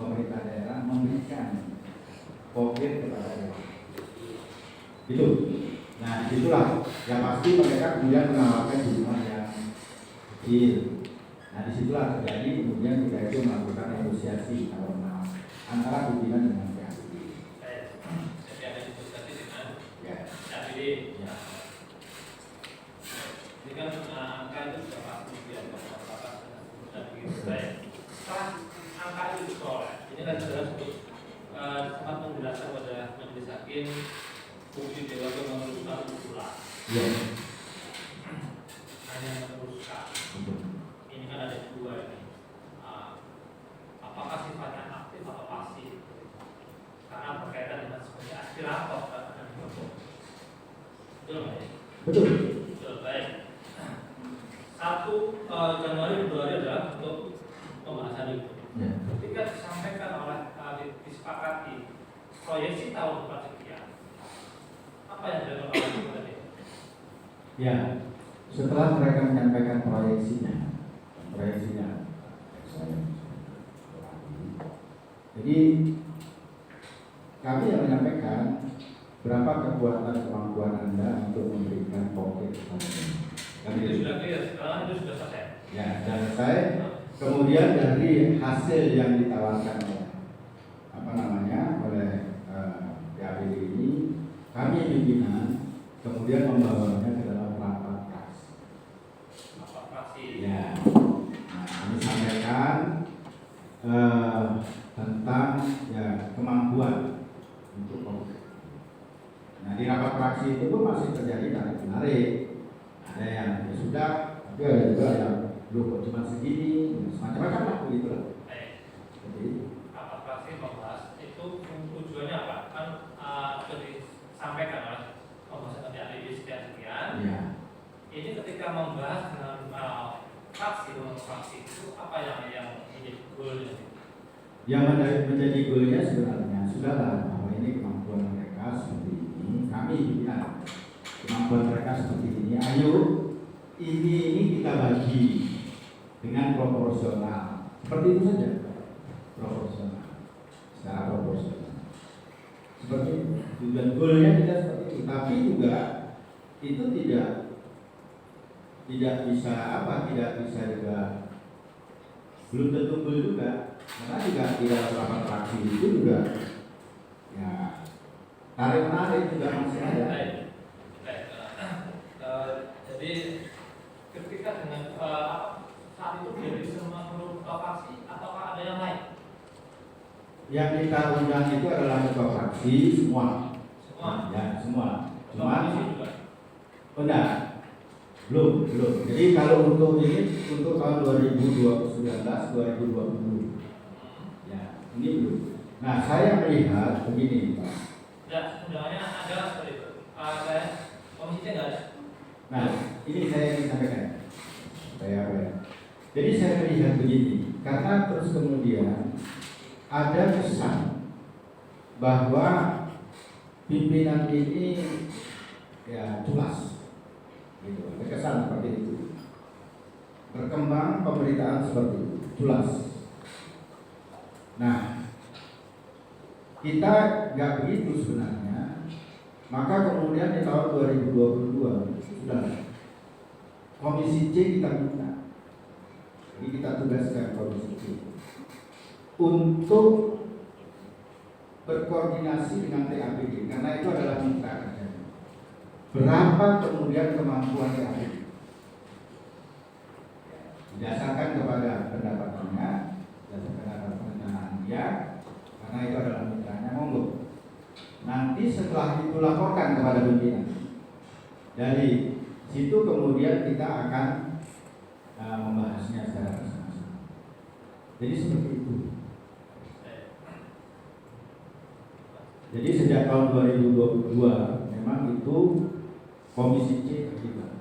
pemerintah daerah memberikan COVID kepada daerah. Itu. Nah, disitulah yang pasti mereka kemudian menawarkan jumlah yang kecil. Nah, disitulah terjadi kemudian kita itu melakukan negosiasi antara pimpinan dengan PABD. Jadi ada negosiasi dengan PABD. Ya. Ini kan angka itu sudah pasti ya, dan begitu baik. Setelah angka itu diperoleh, ini kan sudah sempat menjelaskan pada majelis hakim fungsi dewan itu meneruskan usulan. Ya. Hanya meneruskan. Ini kan ada dua ini. Apakah sifatnya aktif atau pasif? Karena berkaitan dengan sebagai aspirator dan hukum. Betul nggak ya? Betul. Betul, baik. 1 Januari Februari adalah untuk pembahasan itu. Ya. Ketika disampaikan oleh disepakati proyeksi tahun depan sekian, apa yang dilakukan oleh kita? Ya, setelah mereka menyampaikan proyeksinya, jadi kami yang menyampaikan berapa kekuatan kemampuan Anda untuk memberikan pocket kepada kami. Itu sudah clear, sekarang itu sudah selesai. Ya, dan saya kemudian dari hasil yang ditawarkan oleh PABD ini, kami pimpinan kemudian membawanya ke dalam rapat praksi. Ya, nah, kami sampaikan tentang kemampuan untuk konkret. Nah, di rapat praksi itu pun masih terjadi tarik-menarik. Ada yang sudah, tapi ada juga yang belum cuma segini, macam-macam lah begitu lah. Jadi rapat praksi membahas itu tujuannya apa? Kan sudah disampaikan oleh pembahasan PABD sekian. ya. Ini ketika membahas dengan fraksi itu apa yang menjadi goalnya? Yang menjadi goalnya sebenarnya sudahlah bahwa ini kemampuan mereka seperti ini, kami bilang kemampuan mereka seperti ini, ayo ini kita bagi dengan proporsional, seperti itu saja, proporsional, secara proporsional. Seperti tujuan goalnya kita seperti itu, tapi juga itu tidak bisa juga belum tentu goal juga. Karena juga di dalam rapat praksi itu juga ya tarik-menarik juga masih ada. Jadi ketika dengan saat itu menjadi semua perlu fraksi ataukah ada yang lain? Yang kita undang itu adalah ketua fraksi semua. Ya, semua. Cuma enggak. Belum. Jadi kalau untuk ini untuk tahun 2019 2020. Ya, ini belum. Nah, saya melihat begini, Pak. Ya, undangannya ada seperti itu. Saya komisinya enggak ada. Nah, ini saya ingin sampaikan. Jadi saya melihat begini, karena terus kemudian ada kesan bahwa pimpinan ini ya culas. Gitu, ada kesan seperti itu. Berkembang pemberitaan seperti itu, culas. Nah, kita nggak begitu sebenarnya. Maka kemudian di tahun 2022 sudah Komisi C kita minta. Jadi kita tugaskan Komisi C untuk berkoordinasi dengan PABD karena itu adalah mitra kerja. Berapa kemudian kemampuan PABD? Didasarkan kepada pendapatannya, didasarkan perencanaan dia, karena itu adalah mitranya, monggo. Nanti setelah itu laporkan kepada pimpinan. Dari situ kemudian kita akan membahasnya secara bersama-sama. Jadi seperti itu. Jadi sejak tahun 2022 memang itu Komisi C terlibat.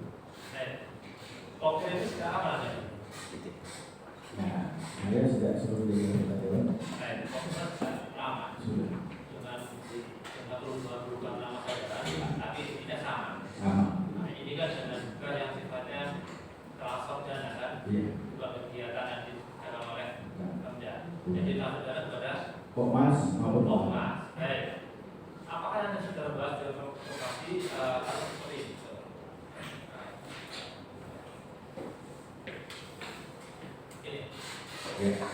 Oke, ini sekarang apa aja? Nah, saya sudah sebelum di Dewan. Lama. Sudah. Dengan perubahan nama jabatan, tapi tidak sama. Sama. Nah, ini kan dengan juga yang sifatnya transfer dana kan, Iya. juga kegiatan yang dilakukan oleh Pemda. Jadi transfer dana kepada Pokmas maupun Pokmas. Baik. Apakah yang sudah bahas dalam lokasi atau seperti ini? Ini. ya.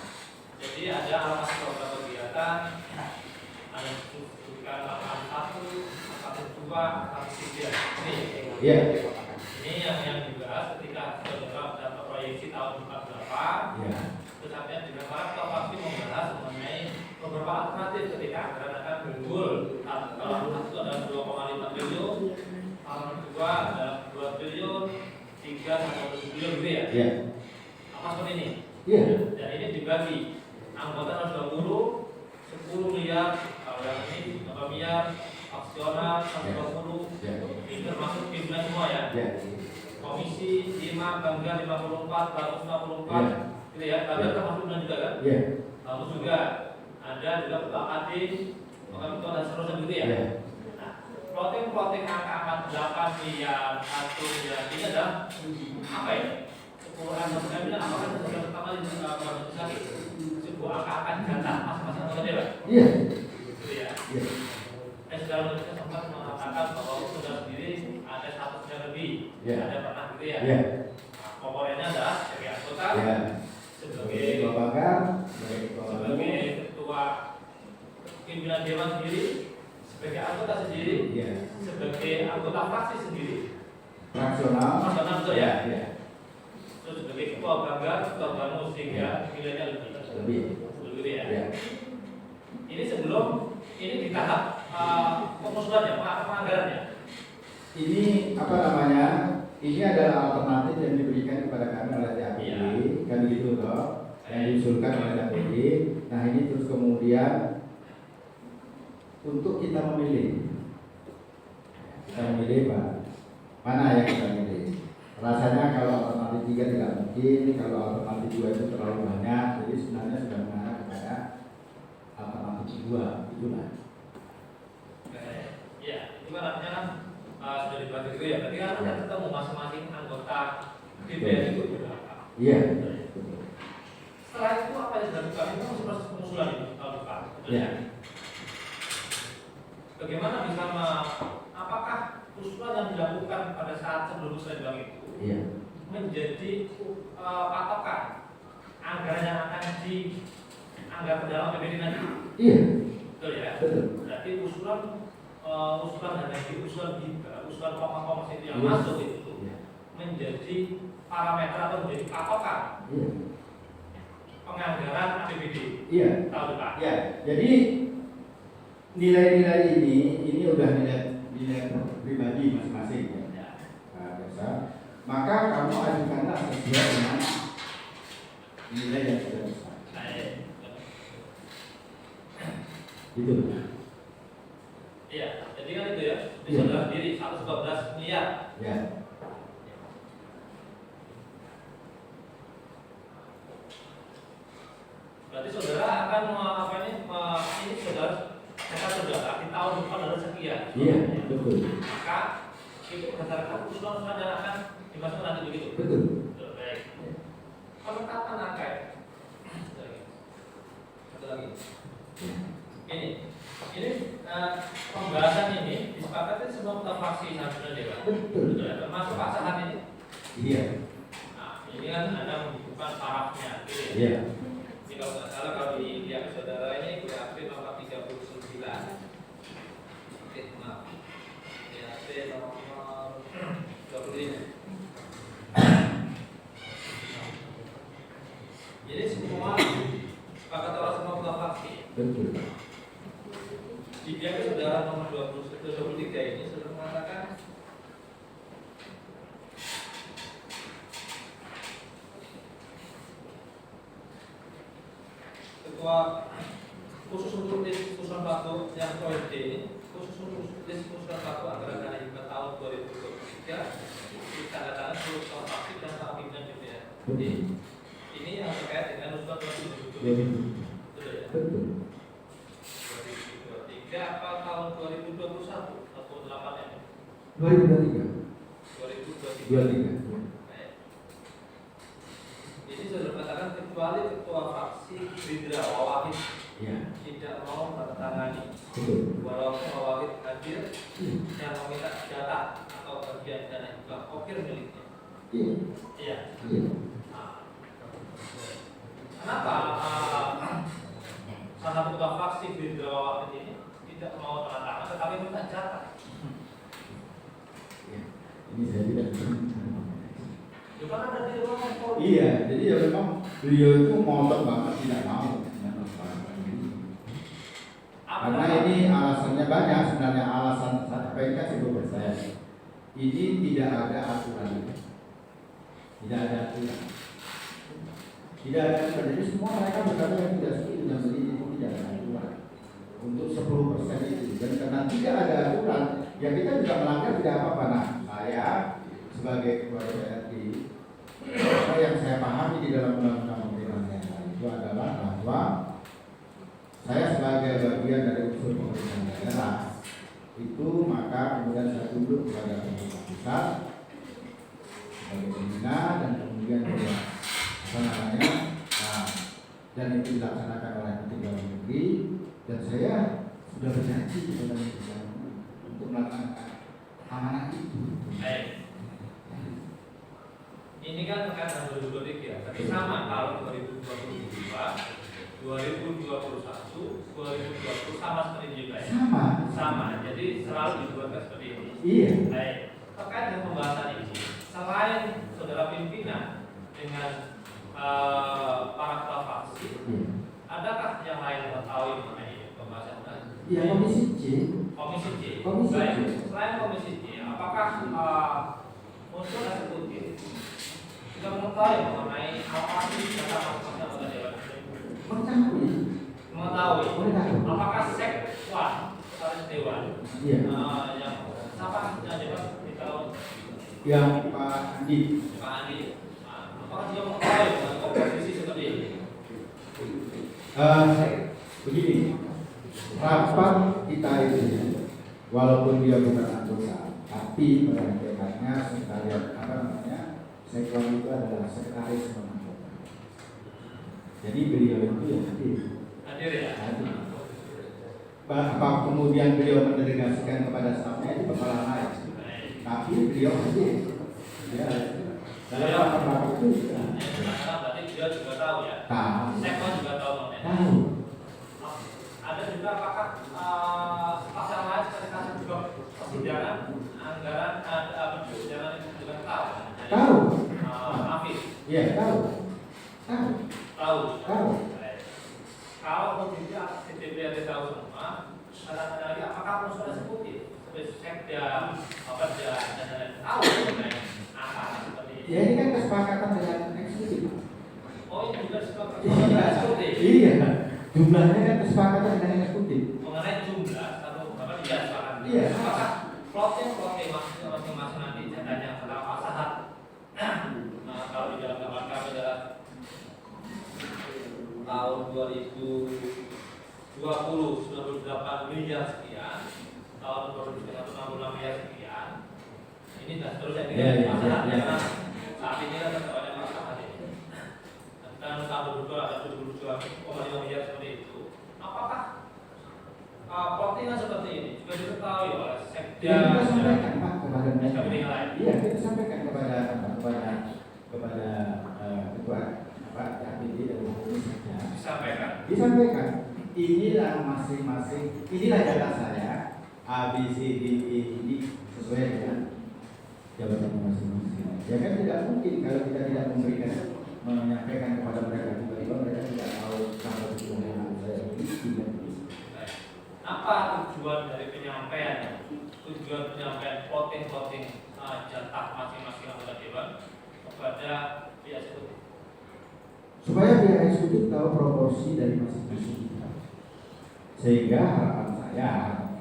Jadi ada alokasi program kegiatan, ada disebutkan angka 1, angka 2, angka 3. Iya. Ini yang dibahas ketika saudara dapat proyeksi tahun 48. Iya. Tetapi dengan para ketua fraksi membahas mengenai beberapa alternatif ketika anggaran akan unggul. Kalau satu adalah 2,5 triliun, kalau kedua adalah 2 triliun, 3 sampai 7 triliun gitu ya. Iya. Apa seperti ini? Iya. Dan ini dibagi anggota 120, 10 miliar, kalau yang ini 5 miliar, aksional 120, Iya. ini termasuk pimpinan semua ya. Iya. Komisi 5, Bangga 54, 154, Iya. gitu ya. Bangga termasuk pimpinan juga kan? Iya. Lalu juga ada juga ketua KD, ketua dan seterusnya gitu ya. Iya. Nah, plotting angka 8 miliar, 1 miliar ini adalah apa ya? Ukuran maksudnya apakah sudah pertama di sebuah angka jatah masing-masing anggota dewan? Iya. Gitu ya. Iya. Saudara Indonesia sempat mengatakan bahwa saudara sendiri ada statusnya lebih, Iya. ada pernah gitu ya. Iya. Nah, komponennya adalah sebagai anggota, Iya. sebagai Ketua Banggar, sebagai ketua sebagai ketua pimpinan dewan sendiri, sebagai anggota sendiri, Iya. sebagai anggota fraksi sendiri, Fraksional. fraksional betul ya. Iya. Terus sebagai ketua Banggar, ketua Banus sehingga nilainya lebih. Lebih. Begitu ya. Iya. Ini sebelum ini di tahap pengusulannya, penganggarannya. Ini apa namanya? Ini adalah alternatif yang diberikan kepada kami oleh TAPD, Iya. kan gitu toh, yang diusulkan oleh TAPD. Nah ini terus kemudian untuk kita memilih, Pak, mana yang kita pilih? Rasanya kalau alternatif 3 tidak mungkin, kalau alternatif 2 itu terlalu banyak, jadi sebenarnya sudah mengarah kepada alternatif 2, itulah. Ya, itu kan artinya sudah dibahas itu ya. Berarti kan ada ketemu masing-masing anggota DPR itu berapa? Iya. Setelah itu apa yang dilakukan? Itu masih proses pengusulan itu tahun depan. Iya. Bagaimana bisa apakah usulan yang dilakukan pada saat sebelum usulan itu Iya. menjadi patokan anggaran yang akan dianggarkan dalam APBD nanti? Iya. Betul ya? Betul. Berarti usulan dan usulan koma-koma itu yang Iya. masuk itu Iya. menjadi parameter atau menjadi patokan Iya. penganggaran APBD Iya. tahun depan. Ya, jadi nilai-nilai ini udah nilai pribadi masing-masing ya. Ya. Nah, biasa. Maka kamu ajukanlah sesuai dengan nilai yang sudah besar. Baik. Gitu. Iya, jadi kan itu ya. Di Iya. saudara sendiri 112 miliar. Ya. Berarti saudara akan ini saudara di tahun depan ada sekian. Iya, betul. Maka itu berdasarkan usulan yang akan dimasukkan nanti begitu. Betul. Betul, baik. Penetapan angka ya. Satu lagi. Ini pembahasan ini disepakati semua ketua fraksi nasional dewan. Betul. Betul ya, termasuk Pak Sahan ini. Iya. Nah, ini kan ada membutuhkan tarafnya. Gitu ya. Iya. Jadi kalau nggak salah kalau dilihat saudara ini BAP nomor 39. Oke, maaf. BAP nomor 25. Jadi semua sepakat oleh semua ketua fraksi. Betul. Di BAP saudara nomor 23 ini sudah mengatakan ketua khusus untuk diskusi waktu yang proyek D ini, khusus untuk diskusi waktu anggaran dana hibah tahun 2023 ditanda-tangan seluruh ketua fraksi dan para pimpinan DPR. Jadi ini yang terkait dengan usulan 2023. Betul ya? Betul. 2023 apa tahun 2021 atau 8 ya? 2023. 2023. 23. Baik. Ini sudah dikatakan kecuali ketua fraksi Gerindra Wawahid Ya, tidak mau menandatangani, betul. walaupun Wawahid hadir dan meminta data atau bagian dana juga kokir miliknya. Iya. Iya. Iya. Nah, kenapa salah satu ketua fraksi Gerindra Wawahid ini tidak mau menandatangani tetapi minta data? Ya. Ini saya tidak bisa. Juga ada di ruangan forum. Iya, jadi ya memang beliau itu ngotot banget tidak mau. Karena ini alasannya banyak, sebenarnya alasan sampai kan 10%. Ini tidak ada aturan. Tidak ada aturan. Tidak ada aturan. Jadi semua mereka berkata yang tidak setuju dengan ini itu tidak ada aturan. Untuk 10% itu. Dan karena tidak ada aturan, ya kita juga melanggar tidak apa-apa. Nah, saya sebagai ketua DPRD, apa yang saya pahami di dalam undang-undang pemerintahan itu adalah bahwa saya sebagai bagian dari unsur pemerintahan daerah itu, maka kemudian saya tunduk kepada pemerintah pusat sebagai pembina dan kemudian juga apa namanya, dan itu dilaksanakan oleh Menteri Dalam Negeri, dan saya sudah berjanji kepada Menteri Dalam Negeri untuk melaksanakan amanah itu. Baik. Ini kan terkait dengan 2023 ya, tapi sama kalau 2022, 2021, 2020 sama seperti ini juga ya? Sama, jadi selalu dibuatkan seperti ini. Iya. Baik, terkait dengan pembahasan ini, selain saudara pimpinan dengan para ketua fraksi, adakah yang lain mengetahui mengenai pembahasan tadi? Iya, Komisi C. Komisi C. Komisi C. Baik, selain Komisi C, apakah unsur eksekutif juga mengetahui mengenai apa sih data masing-masing anggota dewan? Mengetahui. Apakah sekwan sekretaris dewan? Iya. Yang siapa yang dewan di tahun? Yang Pak Andi. Pak Andi. Apakah dia mengetahui dengan komposisi seperti ini? Begini, rapat kita itu walaupun dia bukan anggota, tapi menyampaikannya sekalian apa namanya, sekwan itu adalah sekretaris anggota. Jadi beliau itu ya hadir. Hadir ya. Hadir. Apa kemudian beliau mendelegasikan kepada stafnya itu persoalan lain. Tapi beliau hadir. Ya. Dalam rapat itu. Berarti dia juga tahu ya. Tahu. Sekwan juga tahu mengenai. Tahu. Ada juga apakah pasal lain seperti juga persidangan anggaran persidangan itu juga tahu? Tahu. Afif. Iya, tahu. Tahu. Tahu. Tahu. Kalau posisi DPRD tahu semua, ada lagi apakah unsur eksekutif seperti sekda, Perda dan lain-lain tahu mengenai apa seperti ini? Ya ini kan kesepakatan dengan eksekutif. Oh ini juga kesepakatan dengan eksekutif. Iya. Jumlahnya kan kesepakatan dengan eksekutif. Mengenai jumlah satu berapa dia sepakat. Iya. Apakah plotting masing-masing nanti jatahnya berapa saat? Kalau di dalam gambar kami adalah tahun 2020 98 miliar sekian, tahun 2021 66 miliar sekian. Ini dan seterusnya ini kan masalah karena saat ini kan banyak masalah ini. Dan tahun 2022 ada 72,5 miliar seperti itu. Apakah plottingan seperti ini juga diketahui oleh sekda? Kita sampaikan Pak kepada mereka. Iya, kita sampaikan kepada ketua KPD dan komisnya. Disampaikan. Inilah masing-masing. Inilah data saya. A, B, C, D, E ini sesuai dengan jabatan masing-masing. Ya kan tidak mungkin kalau kita tidak memberikan, menyampaikan kepada mereka, tiba-tiba mereka tidak tahu sampai tujuan saya ini. Apa tujuan dari penyampaian? Tujuan penyampaian plotting jatah masing-masing anggota dewan kepada pihak eksekutif. Supaya pihak eksekutif tahu proporsi dari masing-masing kita. Sehingga harapan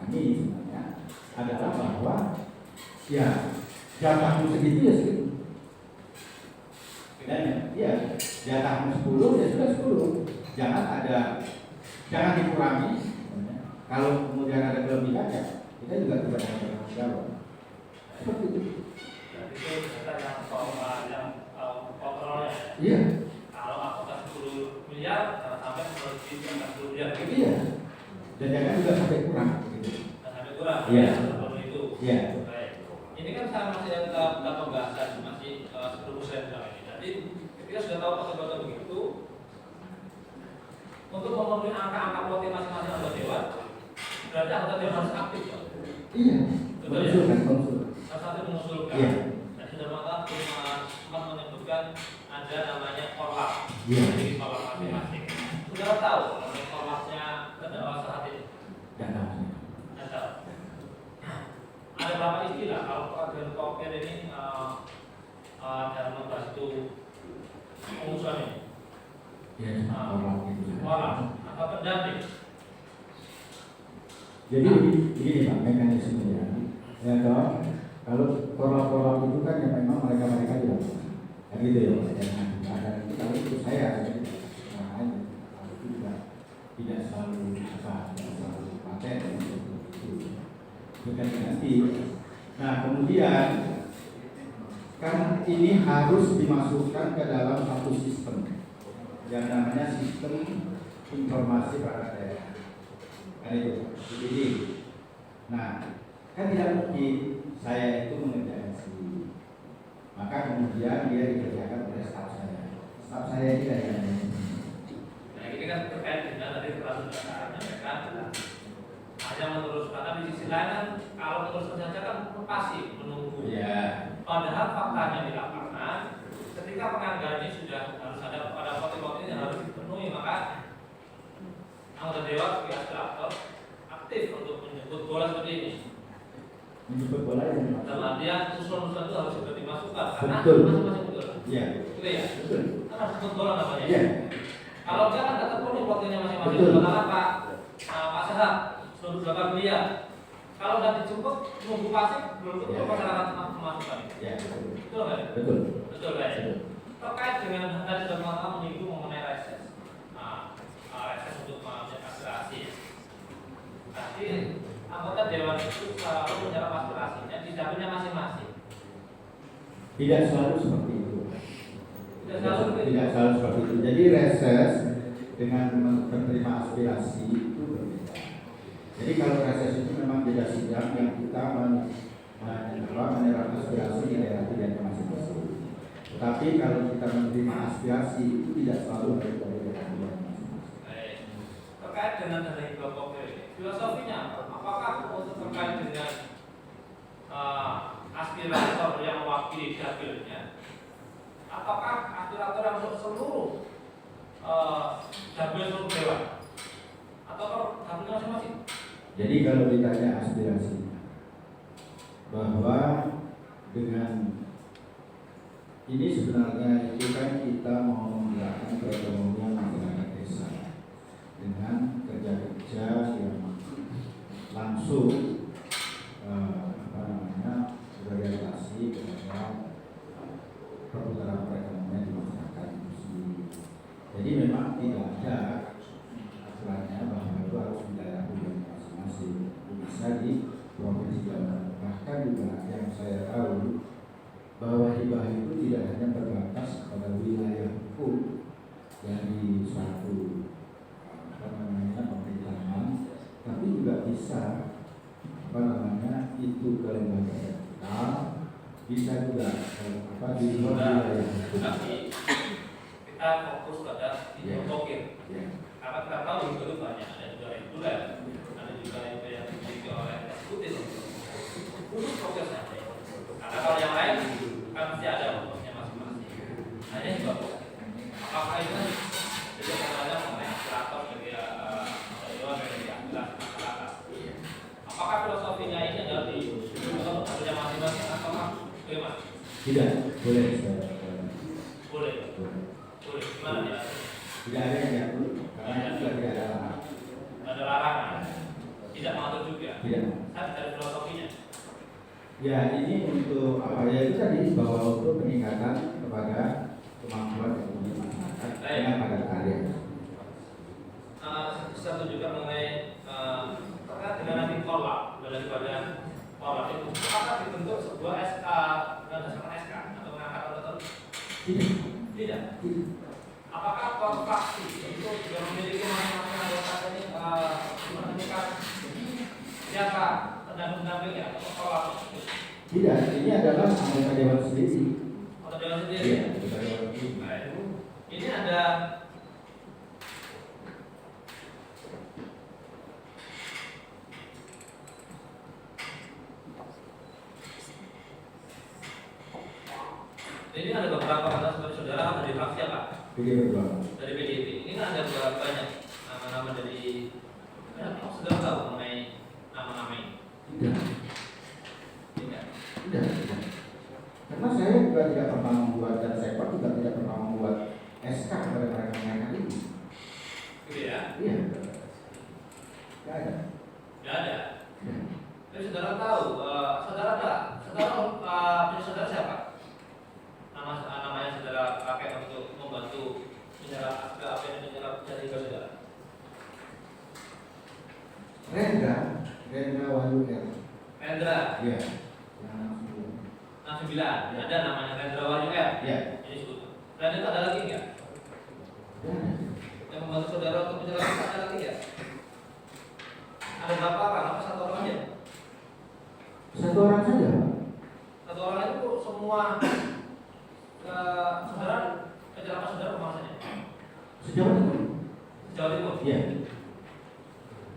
kami sebenarnya adalah bahwa ya jatahmu segitu ya segitu. Dan ya jatahmu 10 ya sudah 10. Jangan dikurangi. Kalau kemudian ada kelebihan ya kita juga tidak akan bertanggung jawab. Seperti itu. Jadi itu data yang kontrolnya. Iya. Kalau anggota 10 melebih di atas 10 miliar. Iya. Dan jangan juga sampai kurang. Gitu. Sampai kurang. Iya. Seperti itu. Iya. Baik. Ini kan saya masih ada pembahasan masih 10% ini. Jadi ketika sudah tahu kata-kata begitu, untuk memenuhi angka-angka kuota masing-masing anggota dewan, berarti anggota dewan harus aktif. Iya. Betul ya? Konsul. Salah satu mengusulkan. Iya. Dan sudah malah sempat menyebutkan ada namanya korlap. Iya. Jadi korlap masing-masing. Sudah tahu namanya korlapnya terdakwa saat ini? Dan namanya. Tidak tahu. Ada berapa istilah kalau agen koper ini dalam membahas itu pengusulan ini? Ya, orang itu. Korlap atau pendamping? Jadi begini Pak, mekanismenya. Ya toh, kalau korlap-korlap itu kan yang memang mereka juga kan gitu ya Pak. Ada kalau itu saya itu juga tidak selalu paten itu. Bukan nanti. Nah kemudian kan ini harus dimasukkan ke dalam satu sistem yang namanya sistem informasi perangkat daerah. Kan itu. Jadi, nah kan tidak mungkin saya itu mengerjakan sendiri. Maka kemudian dia dikerjakan oleh staf saya. Staf saya tidak ada. Nah ini kan terkait dengan tadi peraturan mereka hanya meneruskan. Tapi di sisi lain kan kalau meneruskan saja kan pasti menunggu. Ya. Padahal faktanya di lapangan, ketika penganggaran ini sudah harus ada pada poin-poin yang harus dipenuhi, maka anggota dewan sebagai aspirator aktif untuk menjemput bola seperti ini. Menjemput bola yang Dalam artian usulan-usulan itu harus juga dimasukkan karena betul. masing-masing betul. Iya. Betul ya? Betul. Kan harus jemput bola namanya. Iya. Kalau dia kan tidak terpenuhi waktunya masing-masing. Betul. Sementara Pak Sehat seluruh 8 miliar. Kalau sudah dijemput nunggu pasif belum tentu Ya. masyarakat memasukkan. Ya. Betul nggak? Betul. Betul kan? Betul. Terkait dengan tadi teman-teman menyinggung mengenai reses. Reses untuk mengambil aspirasi. Tapi anggota dewan itu selalu menyerap aspirasinya di dapilnya masing-masing. Tidak selalu seperti itu. Tidak selalu Tidak selalu seperti itu. Jadi reses dengan menerima aspirasi itu berbeda. Jadi kalau reses itu memang beda sidang yang kita menyerap aspirasi di daerah pilihan masing-masing. Tetapi kalau kita menerima aspirasi itu tidak selalu dari daerah pilihan masing-masing. Terkait dengan dana hibah koper ini, filosofinya apa? Apakah untuk terkait dengan aspirator yang mewakili dapilnya? Apakah aspirator yang untuk seluruh dapil seluruh dewan? Atau dapilnya masing-masing? Jadi kalau ditanya aspirasi bahwa dengan ini sebenarnya itu kan kita mau menggerakkan perekonomian masyarakat desa dengan kerja-kerja yang langsung berorientasi kepada perputaran perekonomian di masyarakat itu sendiri. Jadi memang tidak ada aturannya bahwa itu harus di daerah pilihan masing-masing, bisa di provinsi Jawa. Bahkan juga yang saya tahu bahwa hibah itu tidak hanya terbatas pada wilayah hukum dari suatu pemerintahan, tapi juga bisa itu ke lembaga vertikal, bisa juga di luar wilayah hukum. Tapi kita fokus pada hidrokokir. Karena kita tahu itu banyak, ada juga reguler, ada juga yang dimiliki oleh eksekutif. Khusus fokus saja. Karena kalau yang lain kan mesti ada fokusnya masing-masing. Hanya juga fokus. Apakah itu jadi namanya mengenai aspirator sebagai dewan dari aspirasi masyarakat? Apakah filosofinya ini adalah di punya masing-masing atau bagaimana? Tidak, boleh. Boleh. Gimana ya? Tidak ada yang diatur, karena juga tidak ada larangan. Ada larangan. Tidak mengatur juga. Tidak. Tapi dari filosofinya. Ya ini untuk apa ya, itu tadi bahwa untuk peningkatan kepada kemampuan ekonomi masyarakat dengan padat karya. Satu juga mengenai terkait dengan nanti kolab daripada kolab itu apakah dibentuk sebuah SK dengan dasarkan SK atau mengangkat tertentu? Tidak. Tidak. Apakah fraksi itu juga memiliki pendamping-pendampingnya atau kalau Tidak, ini adalah anggota dewan sendiri. atau dewan sendiri? Iya, anggota dewan sendiri. Baik. Ini ada beberapa kata saudara dari fraksi apa? PDIP Perjuangan. Dari PDIP. Ini kan ada beberapa banyak nama-nama dari saudara tahu mengenai nama-nama ini? Tidak. Tidak. Karena saya juga tidak pernah membuat dan saya juga tidak pernah membuat SK kepada mereka ini. Gitu ya? Iya. Tidak ada. Tidak ada. Ya. Tapi saudara tahu, saudara siapa? Namanya saudara pakai untuk membantu menyerap apa yang menyerap dari saudara. Rendra Wahyu R. Rendra. Iya. Nah 9 ada namanya Rendra Wahyu R. Iya. Ini sebut. Dan itu ada lagi nggak? Ya. Yang membantu saudara untuk menyerap ada lagi nggak? Ada berapa orang? Apa satu orang aja? Satu orang saja, Pak. Satu orang itu semua saudara penyerapan saudara maksudnya? Sejauh itu. Sejauh itu? Iya.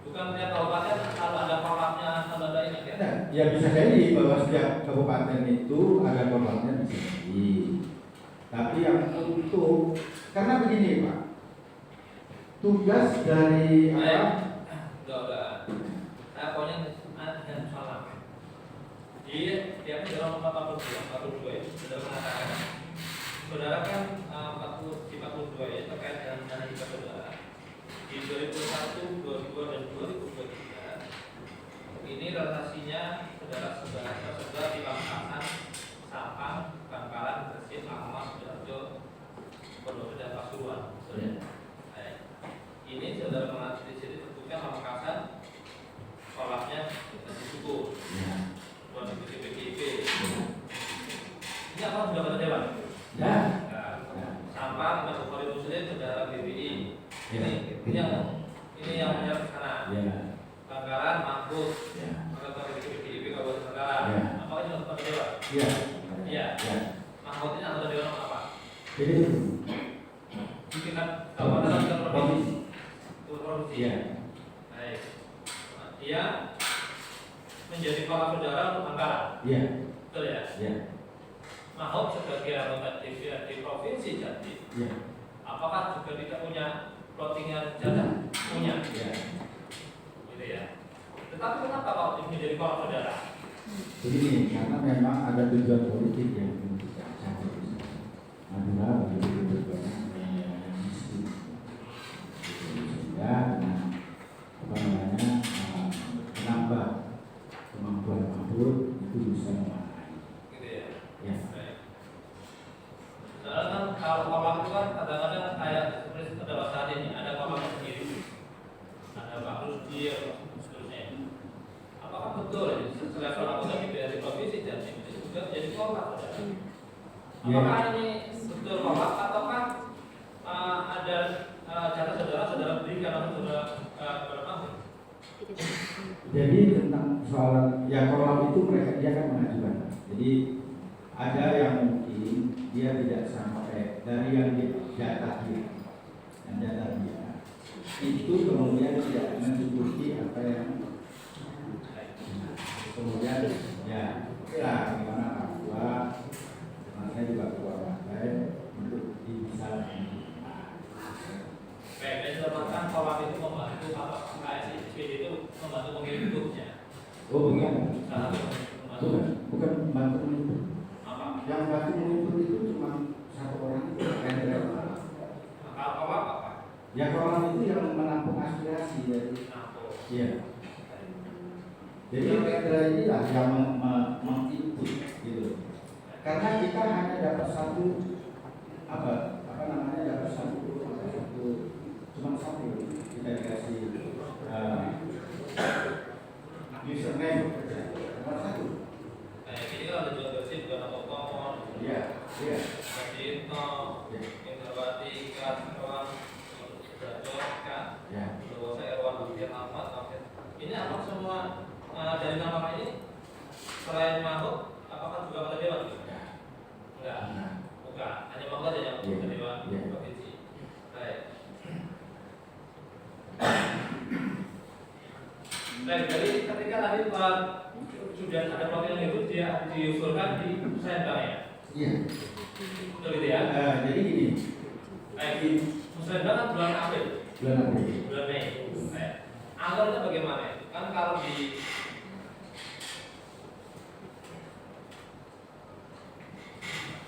Bukan tiap kabupaten kalau ada formatnya, kalau ada ini ya? Nah, ya bisa jadi bahwa setiap kabupaten itu ada formatnya bisa jadi. Tapi yang untuk karena begini Pak, tugas dari apa? Udah. Saya pokoknya yang salah. Di tiap dalam 42 itu sudah mengatakan saudara kan 42 ya terkait dengan dana hibah saudara di 2001, 2002 dan 2023 ini realisasinya saudara tersebar di Pamekasan, Sampang, Bangkalan, Gresik, Malang, Sidoarjo, Purworejo dan Pasuruan. Ini saudara mengatur di sini tentunya Pamekasan sekolahnya di suku, buat di PDIP. Ini apa sudah pada dewan? Ya. Sampang dan Bukhari Muslim saudara BPI. Ini yang menyerap ke sana. Ya. Bangkalan, Mahfud, Ya. anggota PDIP Kabupaten Bangkalan. Ya. Apa ini anggota dewan? Iya. Iya. Ya. Mahfud ini anggota dewan apa? Jadi Pimpinan kabupaten dan provinsi. Provinsi. Iya. Baik. Dia menjadi kepala saudara untuk Bangkalan. Iya. Betul ya? Iya. Mahfud sebagai anggota DPRD Provinsi Jatim, Iya. apakah juga tidak punya plottingan jatah? Punya. Iya. Gitu ya. Tetapi kenapa kalau ini menjadi kepala saudara? Begini, karena memang ada tujuan politik yang ingin kita capai. Madura begitu berbanyak yang miskin. Sehingga menambah kemampuan Mahfud itu bisa memaknai. Gitu ya. Ya. Baik. Soalnya kan kalau kolom itu kan kadang-kadang kayak seperti pada saat ini ada kolomnya sendiri, ada Pak Rusdi atau seterusnya. Apakah betul ya, selevel anggota DPRD Provinsi Jatim itu juga jadi kolom? Apakah ini betul kolom ataukah ada jatah saudara berikan atau saudara berapa? Jadi tentang soal yang kolom itu mereka dia akan mengajukan. Jadi ada yang mungkin dia tidak sampai dari yang jatah dia, itu kemudian tidak mencukupi apa yang kemudian ya gimana Papua, saya juga ketua partai untuk bisa. Baik, dan sudah kolom itu membantu apa KSI itu membantu mengirim grupnya. Oh bukan, Salah satu membantu. bukan bantu menyimpul. Apa? Yang bantu menyimpul itu cuma satu orang itu Rendra. Kalau apa? Ya kolom itu yang menampung aspirasi dari. Iya. Jadi Rendra inilah yang menginput gitu. Karena kita hanya dapat dapat cuma satu kita dikasih username cuma satu. Ini kan ada dua versi bukan apa-apa. Iya. Cito, Indrawati, Kawan, Sudarjo, Kak, Ya. Dosa Erwan, Abdul Ahmad, ini apa semua dari nama ini selain Mahfud, apakah juga kepala dewan? Enggak. Bukan. Hanya Mahfud saja yang kepala dewan provinsi. Baik. Baik, jadi ketika tadi sudah ada perwakilan itu dia diusulkan di Musrembang ya? Iya. Betul gitu ya? Jadi gini. Baik, Musrembang kan bulan April. Bulan April. Bulan Mei. Baik. Alurnya bagaimana? Kan kalau di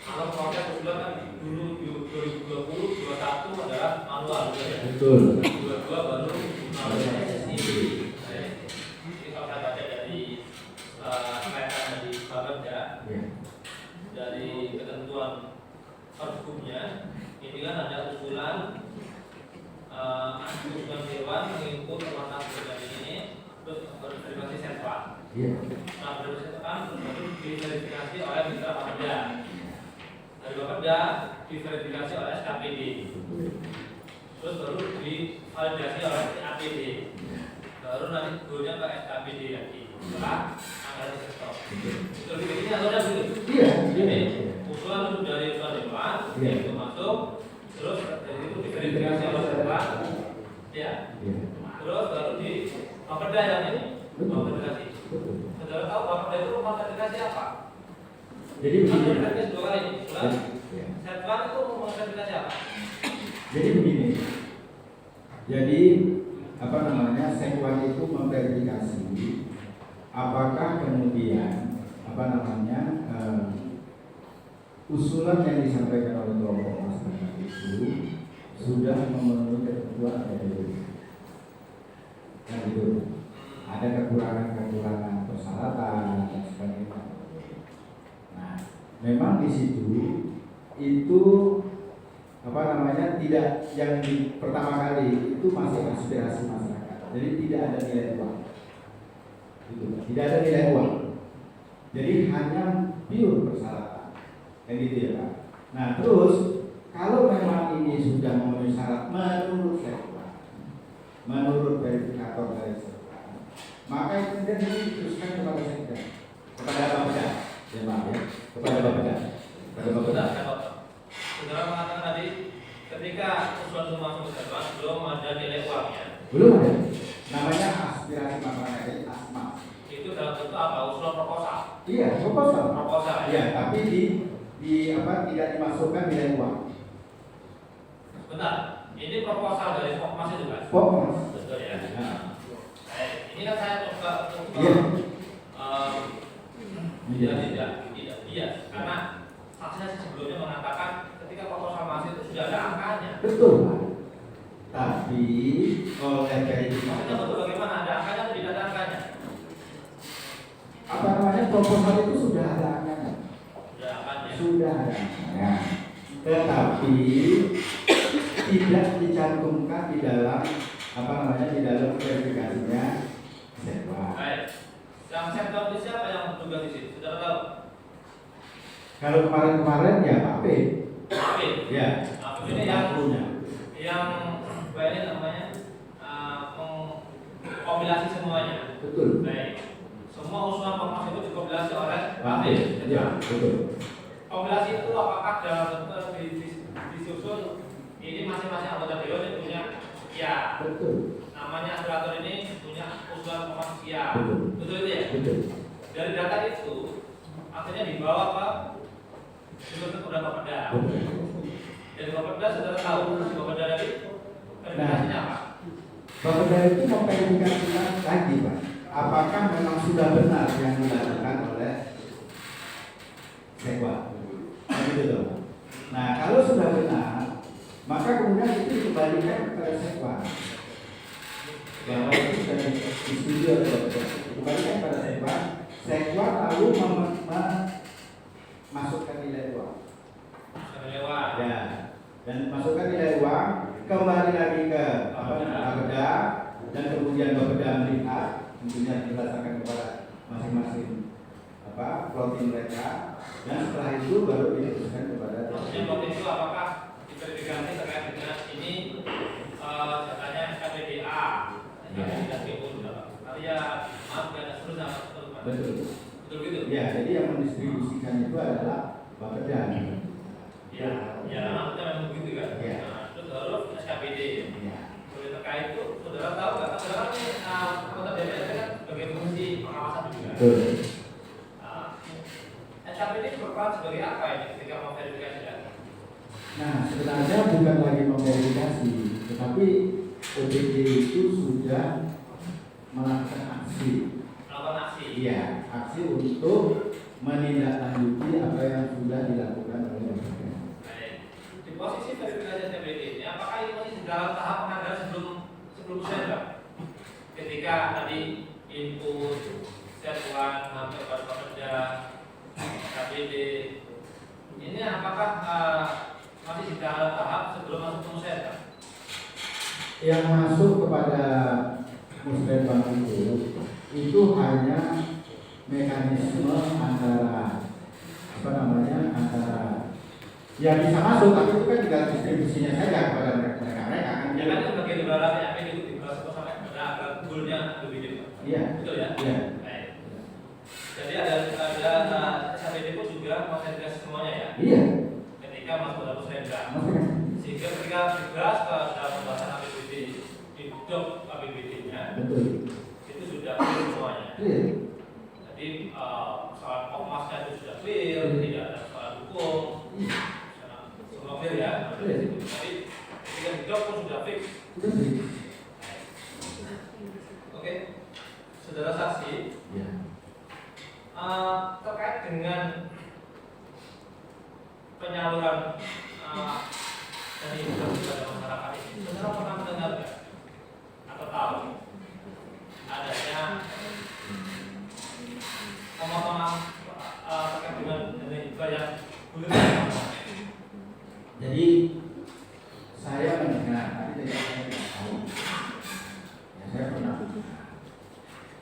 alur proses usulan kan dulu 2020, 21 adalah manual ya? Betul. 22 baru SSI. Jadi kalau saya baca dari kaitan dari Bapeda, dari ketentuan pergubnya, ini kan ada usulan usulan dewan mengikut perwakilan pribadi ini terus verifikasi sentra. Nah, verifikasi sentra baru diverifikasi oleh mitra Bapeda. Dari Bapeda diverifikasi oleh SKPD. Terus baru divalidasi oleh APD. Baru nanti turunnya ke SKPD lagi. Setelah anggaran sektor. Terus ini alurnya begitu. Jadi usulan itu dari usulan dewan itu masuk, terus dari itu diverifikasi oleh sentra. Ya. Terus baru di Bapeda yang ini verifikasi. Saudara tahu Bapeda itu rumah verifikasi apa? Jadi begini. Dua kali ini. Sentra itu rumah verifikasi apa? Jadi begini. Jadi Sekwan itu memverifikasi apakah kemudian usulan yang disampaikan oleh kelompok masyarakat itu sudah memenuhi ketentuan dari yang itu ada kekurangan persyaratan dan sebagainya. Nah, memang di situ itu tidak yang pertama kali itu masih aspirasi masyarakat. Jadi tidak ada nilai uang. Tidak ada nilai uang. Jadi hanya pure persyaratan. Kayak gitu ya Pak. Nah terus kalau memang ini sudah memenuhi syarat menurut Sekwan, menurut verifikator dari Sekwan, maka kemudian ini diteruskan kepada Sekda, kepada Bapeda, ya Pak ya, kepada Bapeda. Saudara mengatakan tadi ketika usulan itu masuk ke Sekwan belum ada nilai uangnya. Belum ada. Namanya aspirasi masyarakat, jadi ASMA. Itu dalam bentuk apa? Usulan proposal. Iya, proposal. Proposal. Iya, tapi tidak dimasukkan nilai uang. Bentar, ini proposal dari Pokmas itu kan? Pokmas. Betul ya. Ini kan saya coba tidak bias karena saksinya sebelumnya mengatakan ketika proposal masih itu sudah ada angkanya. Betul Pak. Tapi oleh maksudnya betul bagaimana ada angkanya atau tidak ada angkanya? Proposal itu sudah ada angkanya. Sudah ada angkanya. Tetapi tidak dicantumkan di dalam di dalam verifikasinya Sekwan. Baik. Yang Sekwan itu siapa yang bertugas di sini? Sudah tahu? Kalau kemarin ya Pak P. Pak P. Ya. Pak P ini yang ini namanya kompilasi semuanya. Betul. Baik. Semua usulan Pokmas itu dikompilasi oleh Pak P. Ya, betul. Kompilasi itu apakah dalam bentuk disusun ini masing-masing anggota dewan yang punya ya. Betul. Namanya aspirator ini punya usulan Pokmas ya. Betul. Betul itu ya? Betul. Dari data itu akhirnya dibawa ke susun kepada Bapeda. Dari Bapeda saudara tahu Bapeda dari verifikasinya apa? Bapeda itu memverifikasikan lagi Pak. Apakah memang sudah benar yang dilakukan oleh Sekwan? Begitu loh. Nah kalau sudah benar, maka kemudian itu dikembalikan kepada Sekwan. Bahwa itu sudah disetujui oleh Bapeda. Dikembalikan kepada Sekwan. Sekwan lalu masukkan nilai uang. Ya. Dan masukkan nilai uang, kembali lagi ke Bapeda, dan kemudian Bapeda melihat, tentunya dirasakan kepada masing-masing plotting mereka, dan setelah itu baru diteruskan kepada. Maksudnya plotting itu apakah diverifikasi terkait dengan ini datanya SKPDA, ya. Nanti ya maaf dan seterusnya gimana? Betul. Betul gitu? Ya, jadi yang mendistribusikan itu adalah Bapeda. Ya, ya memang begitu kan? Ya. Nah, itu baru SKPD. Ya. Oleh terkait itu, saudara tahu nggak? Saudara kan ini anggota DPR kan sebagai fungsi pengawasan juga. Betul. SKPD berperan sebagai apa ini ketika memverifikasi data? Nah, sebenarnya bukan lagi memverifikasi, tetapi OBD itu sudah melakukan aksi. Melakukan aksi. Iya, aksi untuk menindaklanjuti apa yang sudah dilakukan oleh Bapeda. Baik. Di posisi verifikasi SKPD ini, apakah ini masih dalam tahap pengadaan sebelum sender? Ketika tadi input, satuan, hampir pada pekerja, SKPD, ini apakah masih di dalam tahap sebelum masuk ke sender? Yang masuk kepada musrembang itu hanya mekanisme antara antara ya bisa masuk, tapi itu kan tinggal distribusinya saja kepada mereka kan. Ya kan itu bagian ibarat ya, itu diproses sampai pada goalnya lebih Iya. betul ya. Iya. Baik. Jadi ada SKPD pun juga memverifikasi semuanya ya. Iya. Ketika masuk dalam sender. Maksudnya? Sehingga ketika dibahas ke dalam pembahasan APBD di job APBD-nya Betul. itu sudah clear semuanya. Iya. Jadi persoalan pokmasnya itu sudah clear, tidak ada persoalan hukum, semua clear ya. Jadi ketika di job pun sudah fix. Sudah sih. Oke, saudara saksi, Iya. terkait dengan penyaluran dan edukasi pada masyarakat ini, saudara pernah mendengar nggak atau tahu adanya potongan terkait dengan juga yang belum dilakukan? Jadi saya mendengar, tapi saya tidak tahu. Ya, saya pernah mendengar.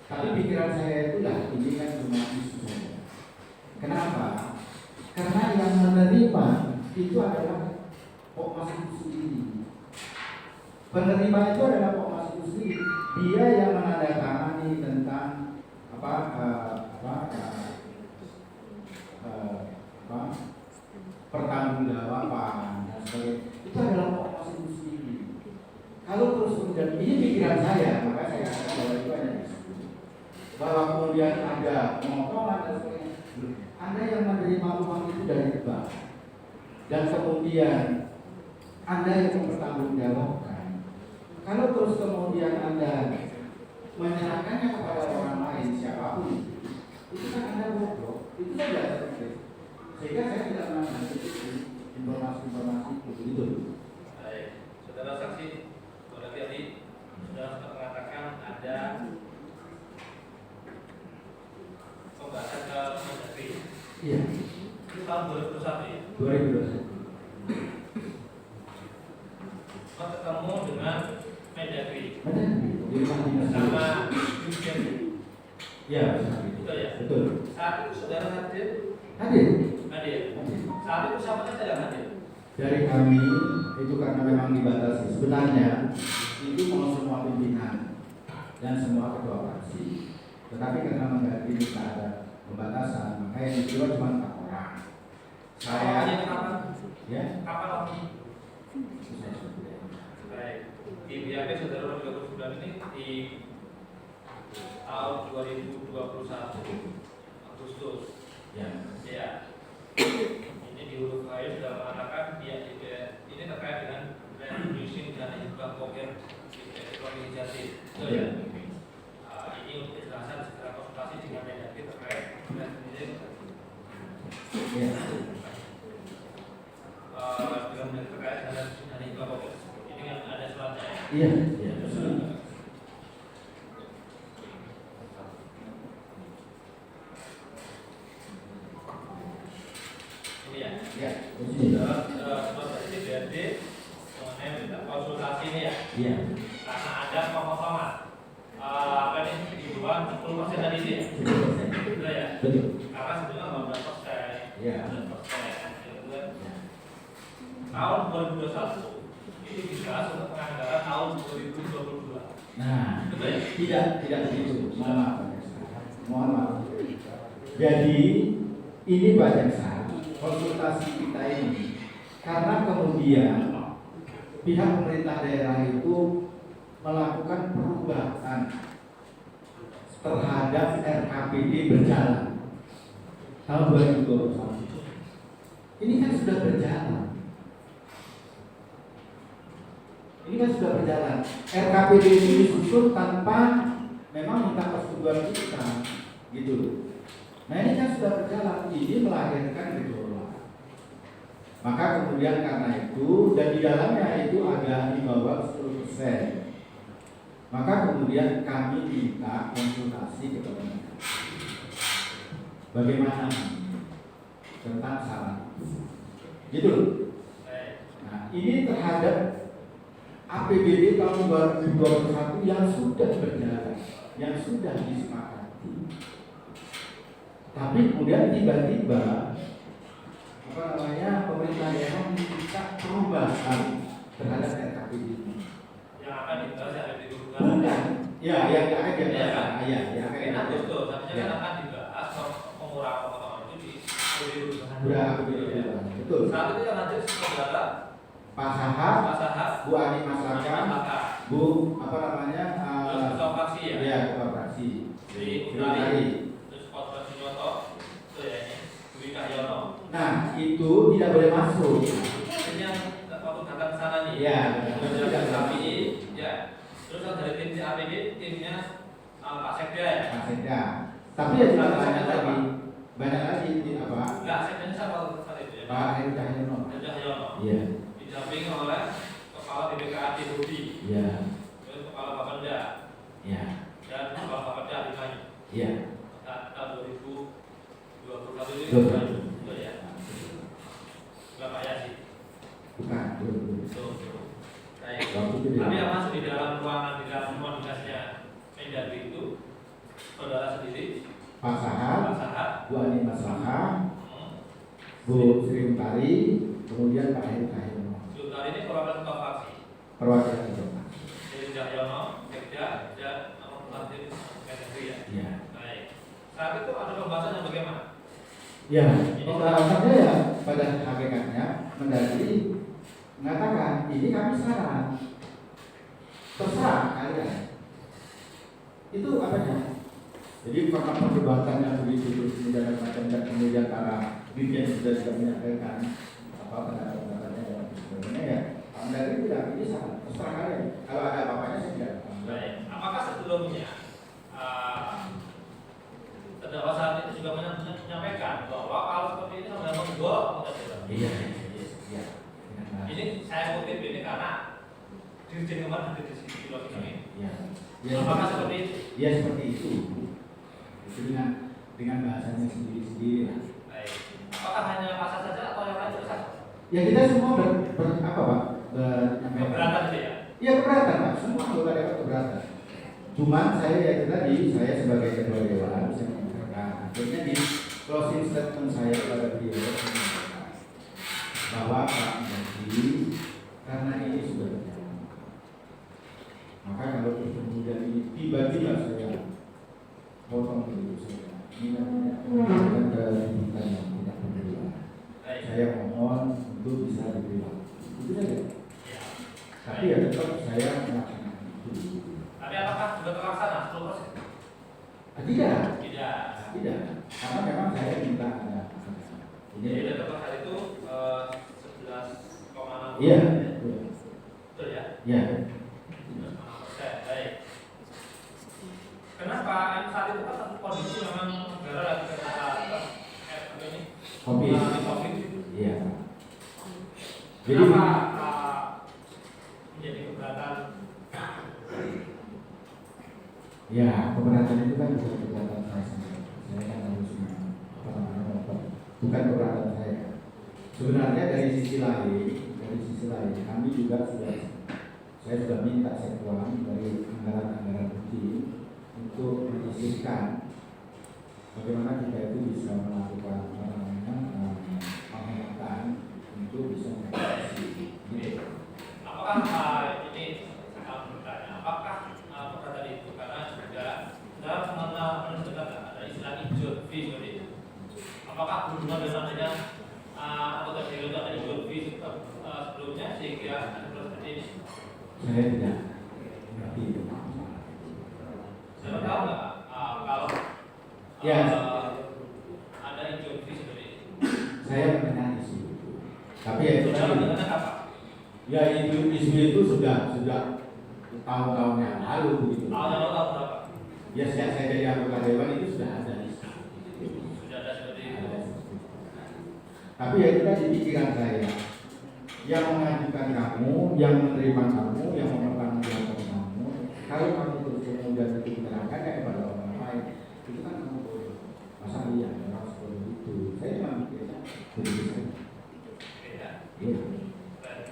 Tapi pikiran saya itu lah, ini kan cuma isu saja. Kenapa? Karena yang menerima itu adalah Pokmas itu sendiri. Penerima itu adalah Pokmas itu sendiri. Dia yang menandatangani tentang pertanggungjawaban dan sebagainya. Itu adalah Pokmas itu sendiri. Kalau terus kemudian ini pikiran saya, maka saya katakan bahwa itu hanya isu. Bahwa kemudian ada pemotongan dan sebagainya. Anda yang menerima uang itu dari bank, dan kemudian Anda yang mempertanggungjawabkan. Kalau terus kemudian Anda menyerahkannya kepada orang lain, siapapun itu kan Anda bodoh. Itu saja seperti itu. Sehingga saya tidak mengambil informasi-informasi itu. Baik, saudara saksi, berarti tadi sudah mengatakan ada pembahasan ke Mendagri. Iya. Itu tahun 2021 ya. 2021. Ketemu dengan Mendagri Benar? Di rumah dinas. sama Dirjen. Iya, betul. Betul ya. Betul. Saat itu saudara hadir? Hadir. Hadir. Saat itu siapa saja yang hadir? Dari kami itu karena memang dibatasi. Sebenarnya itu mau semua pimpinan dan semua ketua fraksi. Tetapi karena Mendagri kita ada pembatasan, maka yang dijual cuma 4 orang. Saya kapan? ya. Kapan waktu? Saya sudah. Baik. Di BAP saudara 2009 ini di tahun 2021 Agustus. Ya. Ya. Ini di huruf lain sudah mengatakan dia ini terkait dengan reducing dan juga poker organisasi. Betul ya? Ini untuk kejelasan secara konsultasi dengan Mendagri terkait dengan reducing. Ya. Dengan terkait dengan dan juga poker. Ini kan ada suratnya. Iya. Iya. Betul. Ini ya. Ya. Begini. Surat ini BRD mengenai konsultasi ini ya. Iya. Karena ada pemotongan apa ini kehidupan 10% tadi sih ya. Betul ya. Betul. Karena sebenarnya 15%. Iya. 15%. Tahun 2021 ini dibahas untuk penganggaran tahun 2022. Nah, Betul ya. tidak begitu. Mohon maaf. Mohon maaf. Jadi ini Pak Jaksa, konsultasi kita ini karena kemudian pihak pemerintah daerah itu melakukan perubahan terhadap RKPD berjalan tahun 2021. Ini kan sudah berjalan. RKPD ini disusun tanpa memang minta persetujuan kita, gitu. Nah ini kan sudah berjalan, ini melahirkan gejolak. Maka kemudian karena itu dan di dalamnya itu ada di bawah 10%. Maka kemudian kami minta konsultasi kepada mereka. Bagaimana tentang saran? Gitu loh. Nah, ini terhadap APBD tahun 2021 yang sudah berjalan, yang sudah disepakati. Tapi kemudian tiba-tiba pemerintah daerah meminta perubahan terhadap RKPD ini. Yang akan dibahas ada di bukan. Ya, yang akan dibahas. Ya, ini Agustus, tapi akan dibahas pengurangan potongan itu di APBD. Betul. Saat itu yang hadir saudara Pak Sahab, Bu Ani Masaka, Bu ketua fraksi ya? Iya, ketua fraksi. Jadi Utari, terus Pak Sunyoto, itu ya ini, Dwi Cahyono. Nah, itu tidak boleh masuk. Ini yang waktu datang ke sana nih. Iya, tidak kami, ya. Terus dari tim APD, timnya Pak Sekda ya? Pak Sekda. Tapi ya juga banyak lagi tim apa? Enggak, Sekdanya siapa saat itu ya? Pak Heru Cahyono. Iya. Didampingi oleh Kepala BPKAD Budi. Iya. Terus Kepala Bapenda. Iya. Dan Kepala Bapenda Abimanyu. Iya. Tahun 2021 ini itu ya. Bapak Yasi. Bukan. Baik. Waktu itu Tapi yang masuk di dalam ruangan di dalam ruang dinasnya Mendagri itu saudara sendiri. Pak Sahab, Bu Ani Masaka, Bu Sri Utari, kemudian Pak Heru Cahyono. Utari ini perwakilan ketua fraksi. Perwakilan ketua. Dari Cahyono, Sekda, dan Nanti Mendagri ya. Iya. Baik. Saat itu ada pembahasan yang bagaimana? Ya, pembahasannya ya pada hakikatnya Mendagri mengatakan ini kami saran, terserah kalian. Itu apanya? Jadi karena perdebatan yang begitu kemudian macam dan kemudian para dirjen sudah menyampaikan pendapatnya ya sebenarnya ya Pak Mendagri tidak ini saran, terserah kalian. Kalau ada apa-apanya saya tidak. Baik. Apakah sebelumnya terdakwa saat itu juga menyampaikan bahwa kalau seperti ini sampai menggol? Iya. Ini saya kutip ini karena dirjen kemarin ada di sini di ini. Iya. Apakah seperti itu? Ya seperti itu. Itu dengan bahasanya sendiri-sendiri lah. Baik. Apakah hanya pasal saja atau yang lain juga sama? Ya kita semua Keberatan itu ya? Iya keberatan Pak, semua anggota dewan keberatan. Cuman saya ya tadi saya sebagai ketua dewan saya menyampaikan akhirnya di closing statement saya kepada beliau saya menyampaikan bahwa Pak Mendagri karena ini sudah berjalan, maka kalau kemudian ini tiba-tiba saya potong dulu saya bukan kehidupan yang tidak berjalan. Saya mohon untuk bisa diberi waktu. Itu saja. Tapi ya tetap saya melaksanakan itu. Tapi apakah sudah terlaksana 10%? Tidak. Karena memang saya minta ada. Jadi data per hari itu 11,6%. Iya. Betul ya? Iya. 11,6%. Baik. Kenapa saat itu kan kondisi memang negara lagi kena ini? COVID. Iya. Jadi Kenapa menjadi keberatan? Ya, keberatan itu kan bukan keberatan saya sendiri. Saya kan harus bukan keberatan saya. Sebenarnya dari sisi lain, kami juga saya sudah minta sekuan dari anggaran kecil untuk menyisihkan bagaimana kita itu bisa melakukan penghematan untuk bisa mengatasi. Apakah ini saya bertanya, apakah keberatan itu karena juga dalam mengenal ada istilah hijau seperti itu? apakah berhubungan dengan adanya anggota dewan itu ada jual beli sebelumnya sehingga ada seperti ini? Saya tidak mengerti itu. Saya tahu nggak kalau Ya. ada jual beli seperti ini? Saya mengenal isu itu. Tapi ya itu Saudara tadi. mendengar apa? Ya isu itu sudah tahun-tahun yang lalu begitu. Tahun yang lalu tahun berapa? Ya sejak saya jadi anggota dewan itu sudah ada isu. Sudah ada seperti itu. Tapi ya itu tadi pikiran saya. Yang mengajukan kamu, yang menerima kamu, yang mempertanggungjawabkan kamu. Kalau kamu terus kemudian itu menerangkan ya kepada orang lain, itu kan kamu bodoh. Masa iya orang seperti itu? Saya cuma mikirnya begitu saja. Beda. Iya.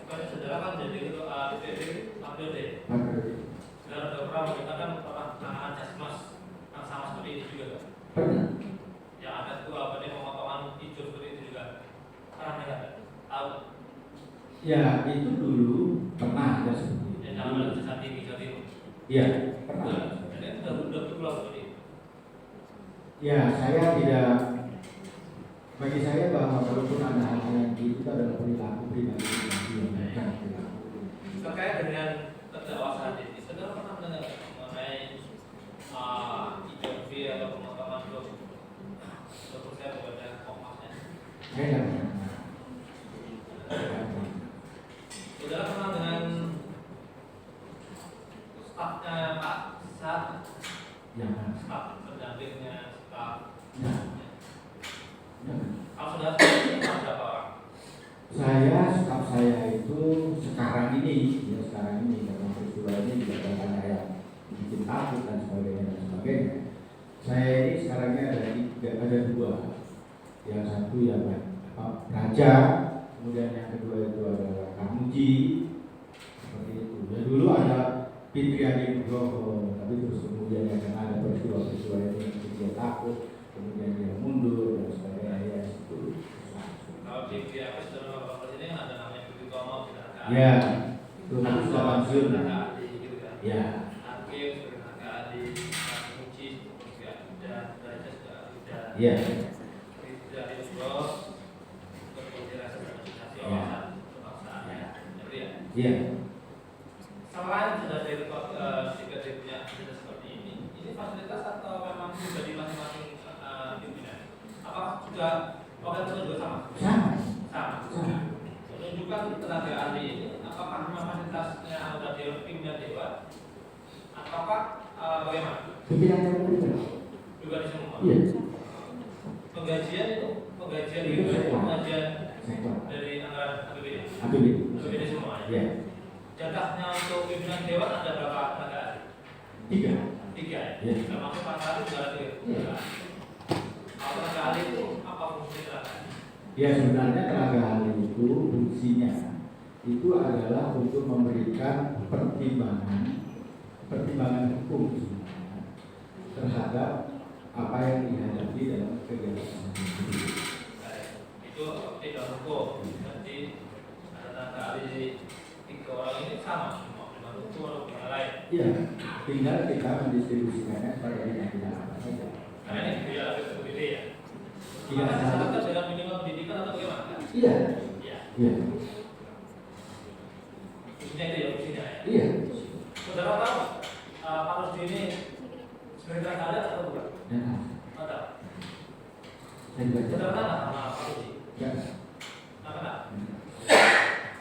Kalau saudara kan jadi ketua DPD ambil deh. Maka Saudara sudah pernah mengatakan pernah Jasmas yang sama seperti itu juga kan? pernah. Yang ada itu apa nih pemotongan hijau seperti itu juga pernah dengar? Tahu? Ya itu dulu pernah ada seperti itu. Yang namanya Desa Tinggi Jawa Timur. Iya pernah. Jadi sudah berulang seperti itu. Ya saya tidak. Bagi saya bahwa walaupun ada hal yang itu adalah perilaku pribadi yang bukan perilaku. Terkait dengan terdakwa saat ini, saudara pernah mendengar mengenai hijau fee atau pemotongan 20% kepada Kommasnya? Saya tidak pernah. Saudara kenal dengan stafnya Pak Sat, Jangan. staf pendampingnya, staf. Jangan. Kalau saudara ini berapa orang? Staf saya itu sekarang ini karena peristiwa ini juga banyak saya bikin takut dan sebagainya. Saya ini sekarang ini ada dua. Yang satu ya Raja, kemudian yang kedua itu adalah Kamuji, seperti itu. Ya dulu ada Fitriani Nugroho, tapi terus kemudian ya karena ada peristiwa ini dia takut, kemudian dia mundur dan sebagainya. Ya itu. Kalau di pihak saudara Bapak ini ada namanya Budi Tomo, Ya, itu harus sudah pensiun. gitu kan? Ya, Hakim, tenaga ahli, Muji, juga ada, Derajat juga ada. ya, Dari Nugroho, kemudian rasa organisasi wawasan kebangsaan. Jadi ya. ya. Selain sudah dari tiga punya fasilitas seperti ini fasilitas atau memang pribadi masing-masing pimpinan? Apakah juga wakil juga sama? Sama. Menunjukkan tenaga ahli ini, apakah memang fasilitasnya anggota dewan pimpinan dewan, ataukah bagaimana? Pimpinan yang berbeda. Juga di semua. Iya. Penggajian itu penggajian dari anggaran APBD. APBD semua. Ya. Jatahnya untuk pimpinan dewan ada berapa tenaga ahli? 3. Tiga ya? Ya. Termasuk Pak Sari juga ada 3. Ya. Kalau tenaga ahli itu apa fungsi tenaga ahli? Ya sebenarnya tenaga ahli itu fungsinya itu adalah untuk memberikan pertimbangan hukum sebenarnya terhadap apa yang dihadapi dalam kegiatan sehari-hari. Itu tidak hukum. Jadi ada tenaga ahli 3 orang ini sama semua dengan hukum atau dengan lain. Iya, tinggal kita mendistribusikannya pada tidak apa saja. Karena ini biaya APBD ya. Iya. Apakah disebutkan dengan minimal pendidikan atau bagaimana? Iya. Iya. Iya. Fungsinya itu ya fungsinya ya. Iya. Saudara tahu Pak Rusdi ini sebagai tenaga ahli atau bukan? Dan Ada. saya juga Saudara kenal nggak sama Pak Rusdi? ya, Nggak kenal.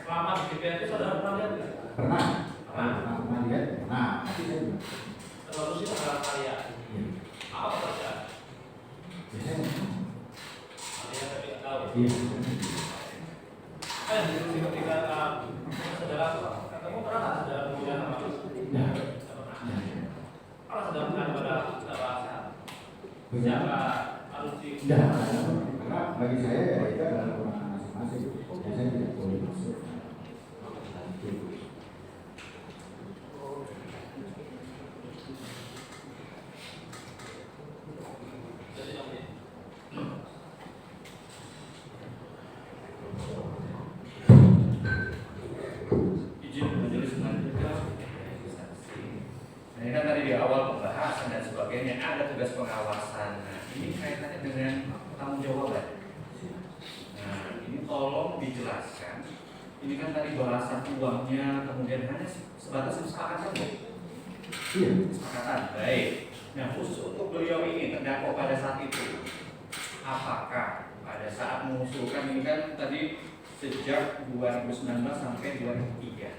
Selama di DPR itu saudara pernah lihat nggak? pernah lihat. Nah, tapi saya juga. Kalau Rusdi adalah karya. Iya. Apa pekerjaan? Biasanya Kalian tapi nggak tahu. iya. Di ketika saudara ketemu pernah nggak saudara kemudian sama Rusdi? Nah, Nggak pernah. nah, Kalau saudara pernah pada bahasa benar. siapa Rusdi? Nah, karena bagi saya ya itu adalah kewenangan masing-masing. Ya, saya tidak boleh masuk. Jadi yang ini. Izin majelis selanjutnya. Nah, ini kan tadi di awal awal pembahasan dan sebagainya ada tugas pengawasan. Nah, ini kaitannya dengan tanggung jawaban. Nah, ini tolong dijelaskan. Ini kan tadi bahasan uangnya, kemudian hanya sebatas kesepakatan, Bu. Iya. Kesepakatan, baik. Nah, khusus untuk beliau ini terdakwa pada saat itu, apakah pada saat mengusulkan ini kan tadi sejak 2019 sampai 2003,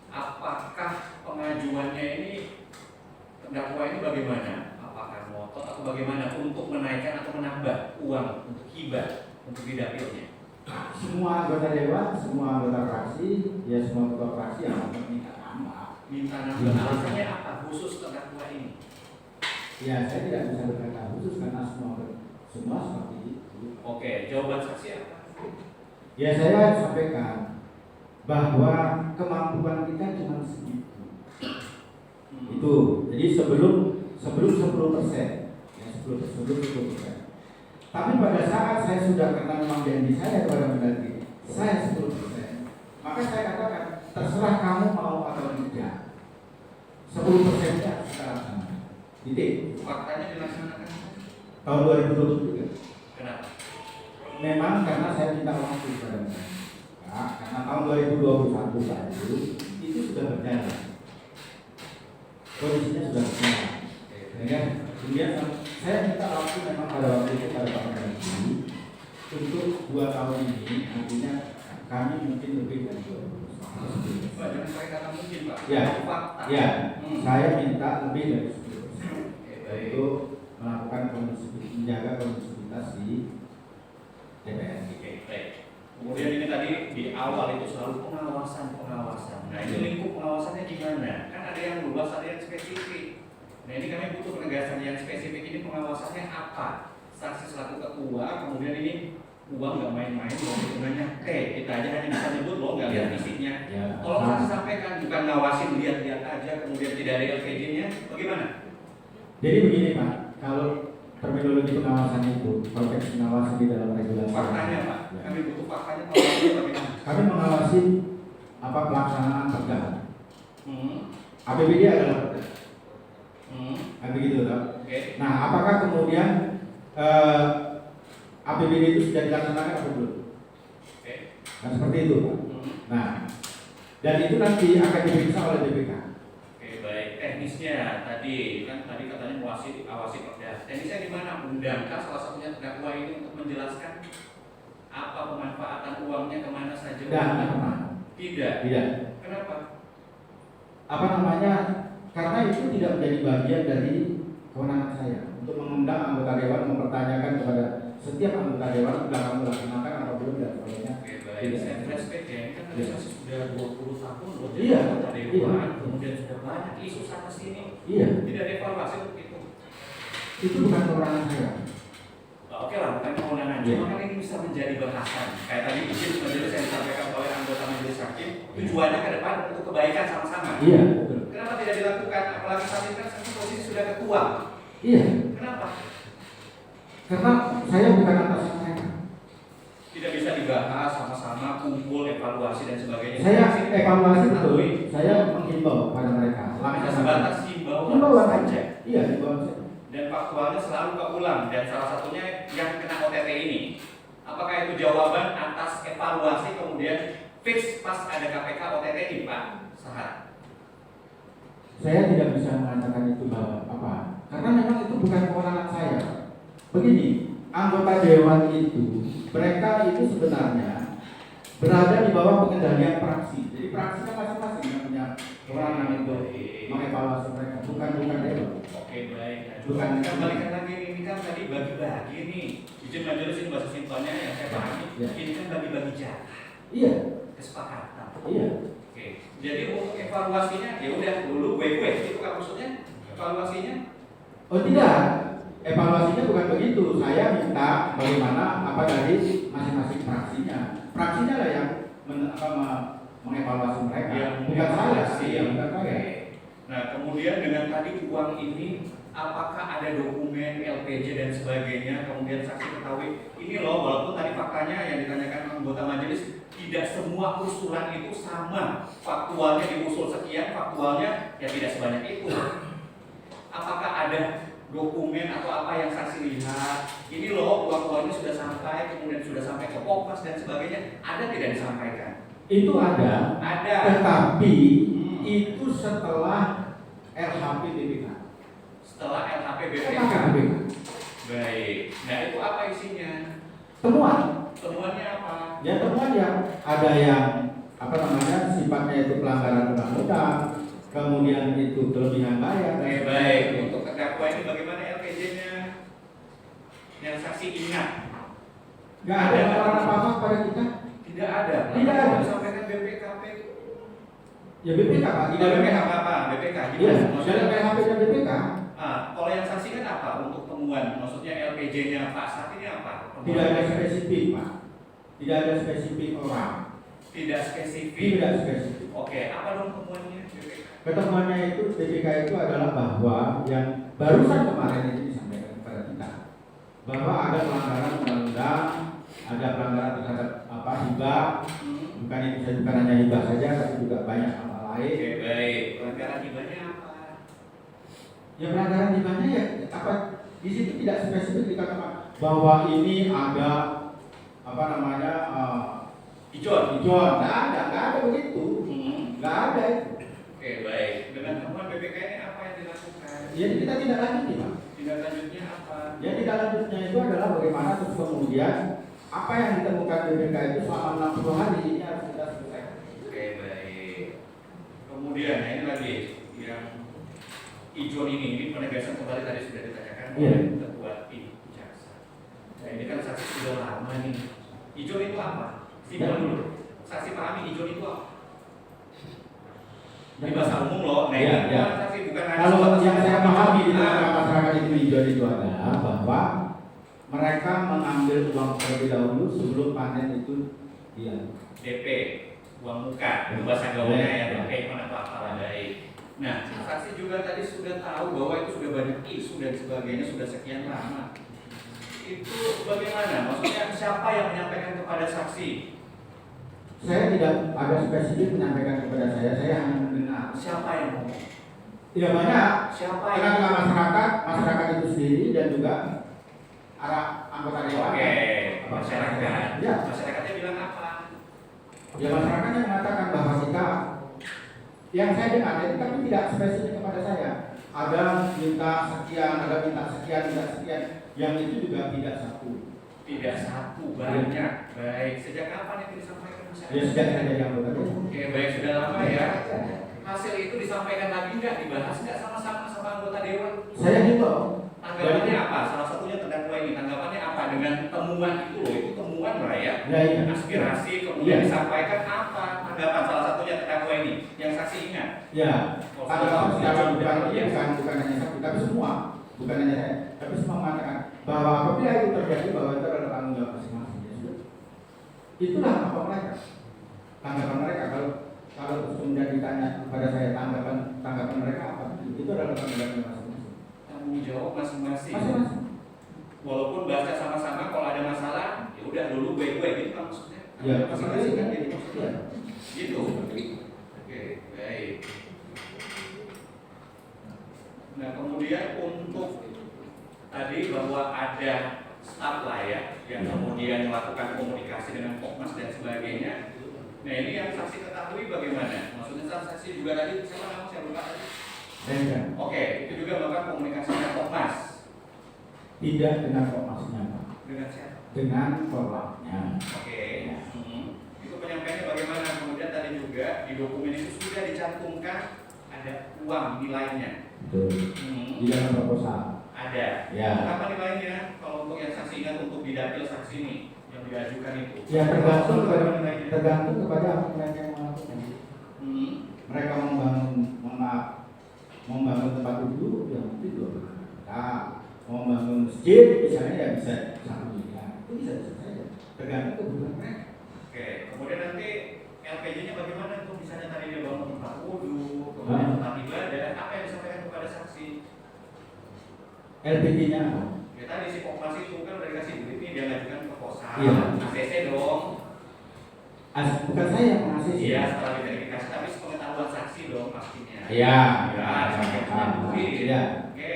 apakah pengajuannya ini terdakwa ini bagaimana? Apakah ngotot atau bagaimana untuk menaikkan atau menambah uang untuk hibah untuk didapilnya? Semua anggota dewan, semua anggota fraksi, ya semua ketua fraksi yang minta tambah. Minta nambah, alasannya apa khusus terdakwa ini? Ya saya tidak bisa berkata khusus karena semua seperti itu. Oke, jawaban saksi apa? Ya saya sampaikan bahwa kemampuan kita cuma segitu. Itu. Jadi sebelum 10%, ya 10%. Tapi pada saat saya sudah karena memang janji saya kepada Mendagri, saya 10%, maka saya katakan terserah kamu mau atau tidak. 10%-nya sekarang sama. Titik. Faktanya dilaksanakan Tahun 2023. kenapa? Memang karena saya minta waktu kepada mereka. Nah, karena tahun 2021 lalu itu sudah berjalan. Kondisinya sudah berjalan. Ya, kemudian saya minta waktu memang pada waktu itu pada Pak Mendagri untuk 2 tahun ini, artinya kami mungkin lebih dari 2 tahun. Pak, jangan pakai kata mungkin, Pak. Ya, Fakta. ya, saya minta lebih dari 10% Baik. untuk melakukan menjaga kondusivitas di DPR. Baik. Kemudian ini tadi di awal itu selalu pengawasan. Nah, ini lingkup pengawasannya gimana? Kan ada yang luas, ada yang spesifik. Nah, ini kami butuh penegasan yang spesifik. Ini pengawasannya apa? Saksi selaku ketua, kemudian ini uang nggak main-main, uang hitungannya kita aja hanya bisa nyebut loh, nggak lihat isinya. Ya, Tolong saksi sampaikan, bukan ngawasin lihat-lihat aja, kemudian tidak ada LPG-nya, bagaimana? Jadi begini Pak, kalau terminologi pengawasan itu, konteks pengawasan di dalam regulasi. Faktanya, Pak. Ya. Kami butuh faktanya, pengawasannya bagaimana? Kami mengawasi pelaksanaan perda. APBD adalah perda. Kan begitu, Pak. Oke. Nah, apakah kemudian APBD itu sudah dilaksanakan atau belum? Oke. Nah, seperti itu, Pak. Nah, dan itu nanti akan diperiksa oleh BPK. Oke, baik. Teknisnya tadi katanya awasi perda. Teknisnya di mana? Undangkah salah satunya terdakwa ini untuk menjelaskan apa pemanfaatan uangnya kemana saja? Tidak. Tidak. Kenapa? Apa namanya? Karena itu tidak menjadi bagian dari kewenangan saya untuk mengundang anggota dewan mempertanyakan kepada setiap anggota dewan sudah kamu laksanakan atau belum dan sebagainya. Oke, baik. Saya flashback ya. Ini kan masih sudah 20 tahun loh. Iya. Anggota dewan, kemudian sudah banyak isu sana sini. Iya. Tidak ada evaluasi untuk itu. Itu bukan kewenangan saya. Oke lah, bukan kewenangan. Iya. Cuma kan ini bisa menjadi bahasan. Kayak tadi izin majelis yang disampaikan oleh anggota majelis hakim, tujuannya ke depan untuk kebaikan sama-sama. Iya. Betul. Kenapa tidak dilakukan? Apalagi saat ini kan posisi sudah ketua. Iya. Kenapa? Karena saya bukan atasan mereka. Tidak bisa dibahas sama-sama, kumpul, evaluasi dan sebagainya. Saya evaluasi betul. Akui. Saya menghimbau kepada mereka. Hanya sebatas himbauan Himbauan saja. saja. Iya, himbauan saja. Dan faktualnya selalu keulang. Dan salah satunya yang kena OTT ini. Apakah itu jawaban atas evaluasi kemudian fix pas ada KPK OTT ini, Pak Sahat? Saya tidak bisa mengatakan itu bahwa apa. Karena memang itu bukan kewenangan saya. Begini, anggota dewan itu, mereka itu sebenarnya berada di bawah pengendalian praksi. Jadi praksinya masing-masing yang punya kewenangan itu mengevaluasi mereka, bukan dewan. Oke, baik. Nah, Bukan. kita balikan lagi ini kan tadi bagi-bagi nih. Izin majelis ini bahasa simpelnya yang saya pahami. Ya. Ini kan bagi-bagi jatah, Iya, kesepakatan. iya. Oke. Jadi untuk evaluasinya ya udah dulu gue itu kan maksudnya evaluasinya. Oh tidak, evaluasinya bukan begitu. Saya minta bagaimana apa dari masing-masing fraksinya. Fraksinya lah yang mengevaluasi mereka. Ya, bukan saya sih. ya, bukan saya. Nah, kemudian dengan tadi uang ini apakah ada dokumen LPJ dan sebagainya, kemudian saksi ketahui ini loh, walaupun tadi faktanya yang ditanyakan anggota majelis tidak semua usulan itu sama, faktualnya diusul sekian, faktualnya ya tidak sebanyak itu. ada dokumen atau apa yang saksi lihat, ini loh uang-uangnya sudah sampai, kemudian sudah sampai ke Kopmas dan sebagainya, ada tidak disampaikan? Itu ada, Ada. tetapi itu setelah LHP BPK. Setelah LHP BPK. Setelah BPK. Baik. Nah itu apa isinya? Temuan. Temuannya apa? Ya temuan yang ada yang apa namanya sifatnya itu pelanggaran undang-undang, kemudian itu kelebihan bayar. Baik. Untuk terdakwa ini bagaimana LPJ-nya? Yang saksi ingat? Nggak ada laporan apa-apa pada kita. Tidak ada. Tidak ada. Disampaikan BPKP. Ya BPK Pak. Tidak BPK apa? BPK. Iya. Maksudnya Dalam LHP dan BPK. kalau yang saksi kan apa untuk temuan? Maksudnya LPJ-nya Pak Sat ini apa? Tidak ada spesifik Pak. Tidak ada spesifik orang. Tidak spesifik. Tidak spesifik. Oke. Apa dong temuannya BPK? Ketemuannya itu BPK itu adalah bahwa yang barusan kemarin itu disampaikan kepada kita bahwa ada pelanggaran undang-undang, ada pelanggaran terhadap apa hibah, bukan hanya hibah saja tapi juga banyak hal lain. Oke, baik. Pelanggaran hibahnya apa? Ya pelanggaran hibahnya ya apa di situ tidak spesifik dikatakan bahwa ini ada apa namanya Ijon. nggak ada begitu, nggak ada itu. Oke, baik. Dengan temuan BPK ini apa yang dilakukan? Ya kita tidak lanjuti Pak. Tindak lanjutnya apa? Ya tidak lanjutnya itu adalah bagaimana terus kemudian apa yang ditemukan BPK itu selama 60 hari ini harus kita selesaikan. Oke, baik. Kemudian, nah ini lagi yang Ijon ini penegasan kembali tadi sudah ditanyakan Iya. oleh ketua tim jaksa. Nah ini kan saksi sudah lama nih. Ijon itu apa? Simpel Ya. dulu. Saksi pahami Ijon itu apa? Di bahasa umum loh. Nah Ya, ini ya. bukan saksi bukan hanya Kalau sebatas yang saya pahami di Nah, tengah masyarakat itu hijau itu adalah bahwa mereka mengambil uang terlebih dahulu sebelum panen itu dia. DP uang muka, itu bahasa gaulnya ya, Ya. DP mana apa baik. Nah, saksi juga tadi sudah tahu bahwa itu sudah banyak isu dan sebagainya sudah sekian lama. Itu bagaimana? Maksudnya siapa yang menyampaikan kepada saksi? Saya tidak ada spesifik menyampaikan kepada saya hanya mendengar. Siapa yang ngomong? Ya banyak. Siapa yang Tengah-tengah masyarakat itu sendiri dan juga arah anggota dewan. Oke, masyarakat. Ya. Masyarakatnya bilang apa? Ya masyarakatnya mengatakan bahwa kita yang saya dengar itu tapi tidak spesifik kepada saya. Ada minta sekian, minta sekian, yang itu juga tidak satu. Tidak satu, banyak. Baik, sejak kapan itu disampaikan masyarakat? Ya sejak saya jadi anggota dewan. Oke, baik, sudah lama ya. Hasil itu disampaikan lagi nggak? Dibahas nggak sama anggota dewan? Saya himbau. Tanggapannya apa? Salah satunya terdakwa ini. Tanggapannya apa dengan temuan itu loh? Itu temuan lah ya. Ya, iya. Aspirasi kemudian Iya. disampaikan apa? Tanggapan salah satunya terdakwa ini yang saksi ingat. Ya, ada secara bukan Iya. bukan hanya satu, tapi semua, bukan hanya saya, tapi semua mengatakan bahwa apabila itu terjadi bahwa itu adalah tanggung jawab masing-masing. Ya sudah. Itulah apa mereka, tanggapan mereka. Kalau kemudian ditanya kepada saya tanggapan mereka apa? Itu adalah tanggung jawab masing-masing. Tanggung jawab masing-masing. Masing-masing. Walaupun bahasa sama-sama, kalau ada masalah, ya udah dulu gue gitu kan maksudnya. Ya, Masing-masing kan jadi ya. maksudnya. Gitu. Oke, baik. Nah kemudian untuk tadi bahwa ada staf lah ya yang kemudian melakukan komunikasi dengan Kopmas dan sebagainya. Nah ini yang saksi ketahui bagaimana? Maksudnya saksi juga tadi siapa nama saya lupa tadi? Dan Oke, itu juga melakukan komunikasi dengan Kopmas. tidak dengan Kopmasnya, Pak. Dengan siapa? Dengan Korlapnya. Oke. Itu penyampaiannya bagaimana? Kemudian tadi juga di dokumen itu sudah dicantumkan ada uang nilainya. Betul. Di dalam proposal. Ada. Ya. Apa nilainya? Kalau untuk yang saksi ingat untuk didapil saksi ini yang diajukan itu. Ya tergantung Apa kepada nilainya? tergantung kepada apa mereka yang melakukan. Mereka membangun tempat duduk yang itu 2 juta, membangun masjid misalnya ya bisa 1 miliar, itu bisa saja. Tergantung kebutuhan mereka. Oke. Kemudian nanti LPJ-nya bagaimana tuh? Misalnya tadi dia bangun tempat wudhu, kemudian tempat ibadah, apa yang disampaikan kepada saksi? LPG-nya apa? Ya tadi si Kopmas itu kan udah dikasih duit nih dia ngajukan ke Kosan, Iya. ACC dong. Bukan saya yang mengasih. Iya, setelah diverifikasi, tapi sepengetahuan saksi dong pastinya. Iya. Ya, sampai punya duit. Iya. Oke.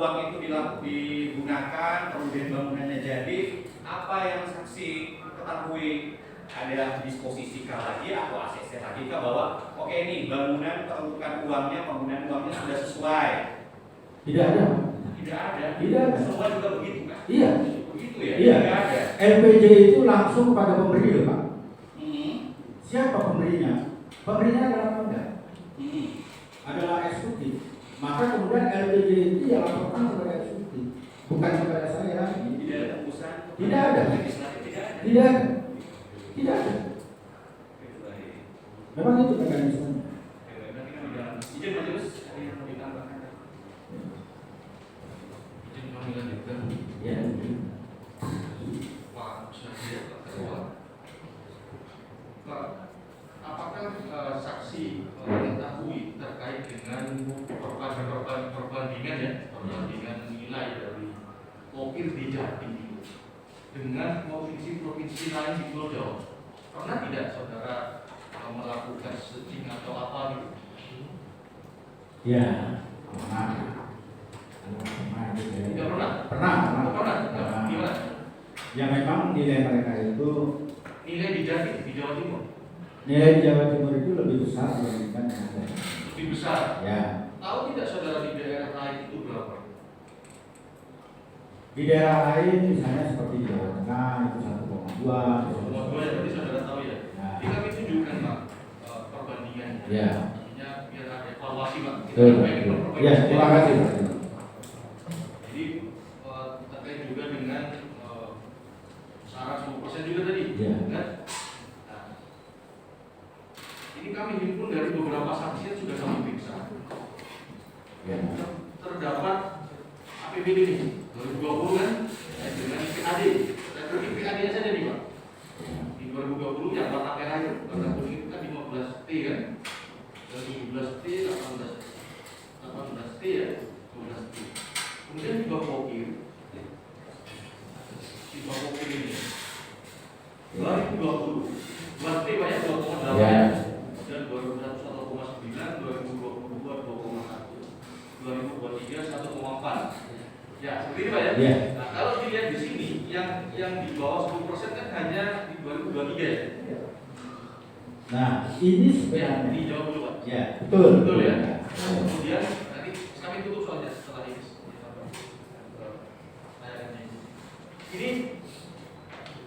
uang itu digunakan, kemudian bangunannya jadi, apa yang saksi ketahui? Ada disposisi lagi atau ACC lagi bahwa oke ini bangunan peruntukan uangnya, penggunaan uangnya sudah sesuai? Tidak ada. Tidak ada. Tidak ada. Semua juga begitu kan? Iya. Begitu ya? Iya. Tidak ada. LPJ itu langsung pada pemberi loh Pak. Hmm. Siapa pemberinya? Pemberinya adalah Pemda. Hmm. Adalah eksekutif. Maka kemudian LPJ itu ya laporkan kepada eksekutif, bukan kepada saya lagi. Tidak ada tembusan. Tidak ada. Legislatif tidak ada. Tidak ada. Tidak ada. Itu baik. Memang itu mekanismenya. Berarti kan di dalam izin majelis ada yang mau ditambahkan? Izin kami lanjutkan. Ya. Pak Syahir, Pak Ketua. Pak, apakah saksi mengetahui terkait dengan perbandingan ya, perbandingan nilai dari Pokir di Jatim dengan provinsi-provinsi lain di Pulau Jawa? Pernah tidak saudara melakukan searching atau apa gitu? Ya. Pernah. Tidak pernah? Pernah. Oh, pernah? Gimana? Ya memang nilai mereka itu, Nilai di Jatim, di Jawa Timur nilai di Jawa Timur itu lebih besar dibandingkan yang ada. lebih besar. Ya. Tahu tidak saudara di daerah lain itu berapa? Di daerah lain misalnya seperti di Jawa Tengah itu 1,2. Semua dua yang tadi saudara tahu ya. Nah. Jadi kami tunjukkan Pak perbandingannya. Ya. Artinya biar ada evaluasi Pak. Kita Betul. pengen memperbaiki. Ya, terima kasih Pak. Jadi terkait juga dengan syarat 10% juga tadi. Ya. Kan? Nah, ini kami himpun dari beberapa saksi yang sudah kami periksa. Ya. Terdapat APBD ini 2020 kan dengan PAD. Kita beri PAD-nya saja nih Pak. Di 2020 yang warna merah itu, warna kuning itu kan 15T kan, dan 17T, 18T ya, 12T. Kemudian di Bapokir ini 2020 2T banyak 2,8 Ya. dan 2021 1,9, 2022 2,1, 2023 1,4. Ya, seperti itu Pak ya. Ya. Nah, kalau dilihat di sini yang di bawah 10% kan hanya di 2023 ya. Nah, ini Ya, sebenarnya. dijawab dulu Pak. Ya, betul. Betul ya. Kemudian nanti kami tutup soalnya setelah ini. Ini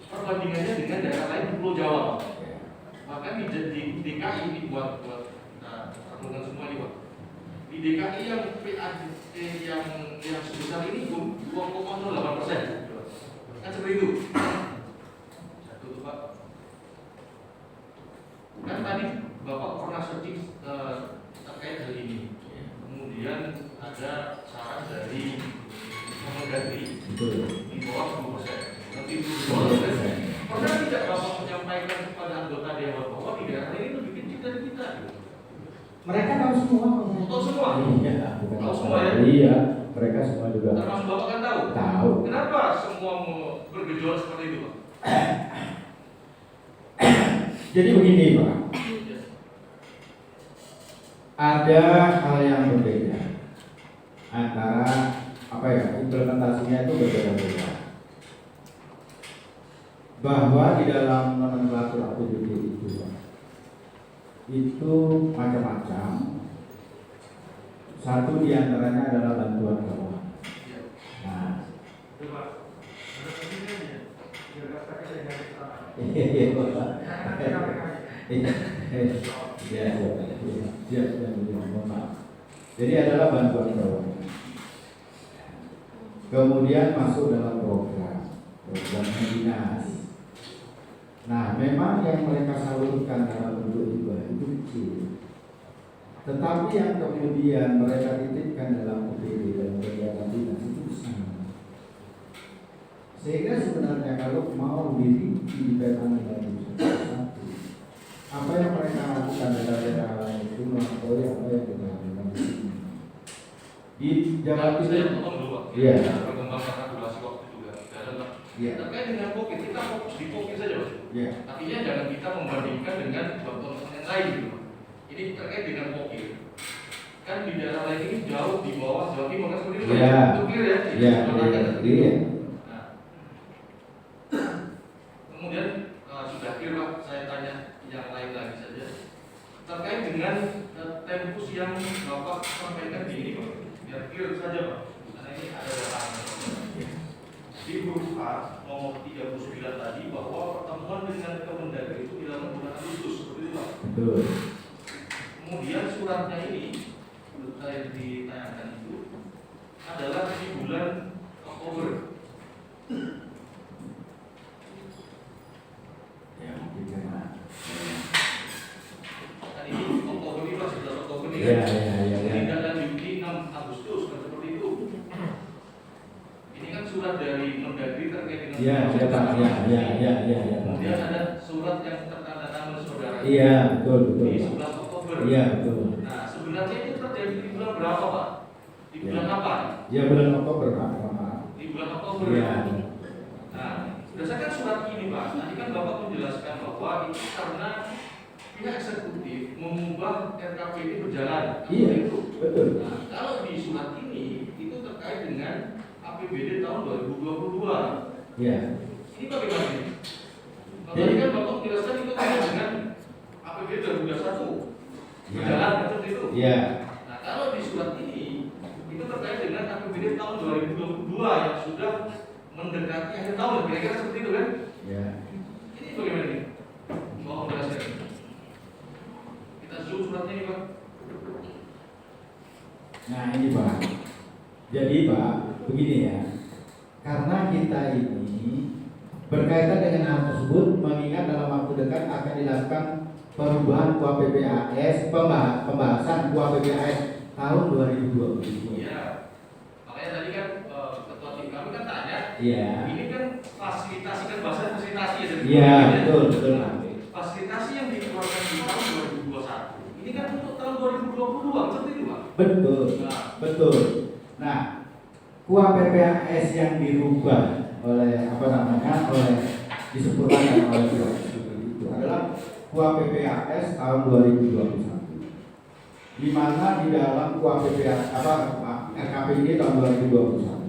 perbandingannya dengan daerah lain di Pulau Jawa. Bahkan di DKI ini buat kita renungan semua ini Pak. Di DKI yang PAD yang sebesar ini pun 2,08%. Kan seperti itu. Satu tuh Pak. Kan tadi Bapak pernah searching terkait hal ini. Kemudian ada saran dari Kemendagri Betul. di bawah 10%. Nanti di bawah 10%. Pernah tidak Bapak menyampaikan kepada anggota Dewan bahwa di daerah ini lebih kecil dari kita? Mereka tahu semua. Tahu semua? Iya, bukan Tahu semua ya? Iya, mereka semua juga Termasuk Bapak kan tahu? tahu. Kenapa semua mau bergejolak seperti itu Pak? Jadi begini Pak, ada hal yang berbeda antara apa ya, implementasinya itu berbeda-beda. Bahwa di dalam nomenklatur APBD itu Pak, itu macam-macam. Satu diantaranya adalah bantuan keuangan. Nah, jadi adalah bantuan keuangan. Kemudian masuk dalam program dinas. Nah, memang yang mereka salurkan dalam bentuk itu kecil. Tetapi yang kemudian mereka titipkan dalam UPD dan kegiatan dinas itu besar. Sehingga sebenarnya kalau mau dirinci dipetakan dalam satu, apa yang mereka lakukan dalam daerah lain itu melampaui apa yang kita lakukan di sini. Di Jawa Saya Timur, potong dulu Pak. Iya. Berkembang karena durasi waktu juga. Dan Iya. terkait dengan COVID, kita fokus di COVID saja Pak. ya, Artinya jangan kita membandingkan dengan bantuan yang lain gitu. Ini terkait dengan COVID. Kan di daerah lain ini jauh di bawah Jawa Timur kan seperti itu. Iya. Itu clear ya? Iya, iya. Nah, kemudian sudah clear Pak, saya tanya yang lain lagi saja terkait dengan tempus yang Bapak sampaikan di ini Pak, biar clear saja Pak, karena ini ada datanya. Di huruf A nomor 39 tadi bahwa pertemuan dengan Kemendagri itu dilakukan bulan Agustus, seperti itu Pak. Betul. Kemudian suratnya ini menurut saya ditanyakan itu adalah di bulan Oktober. Ya, mungkin karena Kan ini Oktober ini masih bulan Oktober ini ya, kan? ya. Tidak lanjuti 6 Agustus kan seperti itu. Ini kan surat dari Mendagri terkait dengan Ya, Pak. Ya. Kemudian ada surat yang tertanda tangan saudara Iya, betul. di 11 Oktober. Iya, betul. Nah, sebenarnya itu terjadi di bulan berapa Pak? Di bulan apa? Ya, bulan Oktober, Pak. Di bulan Oktober. Iya. Nah, berdasarkan surat ini Pak, tadi kan Bapak menjelaskan bahwa itu karena pihak eksekutif mengubah RKPD berjalan. Iya, Itu. betul. Nah, kalau di surat ini itu terkait dengan APBD tahun 2022. Iya. Ini bagaimana ini? Tadi kan Bapak menjelaskan itu terkait dengan APBD 2021 berjalan seperti itu. Iya. Nah, kalau di surat ini itu terkait dengan APBD tahun 2022 yang sudah mendekati akhir tahun, kira-kira seperti itu kan? Iya. Ini bagaimana ini? Mohon menjelaskan. Kita zoom suratnya ini Pak. Nah, ini Pak. Jadi Pak, begini ya. Karena kita ini berkaitan dengan hal tersebut, mengingat dalam waktu dekat akan dilakukan perubahan KUA PPAS, pembahasan KUA PPAS tahun 2020. Iya. Makanya tadi kan ketua tim kami kan tanya, Iya. ini kan fasilitasi kan bahasa fasilitasi ya dari Iya, pemerintah. betul. Fasilitasi yang dikeluarkan di tahun 2021 ini kan untuk tahun 2022 seperti itu Pak. Betul. Nah, Betul. Nah, KUA PPAS yang dirubah oleh oleh disempurnakan oleh KUA itu adalah KUA PPAS tahun 2021. Di mana di dalam KUA PPAS RKPD tahun 2021.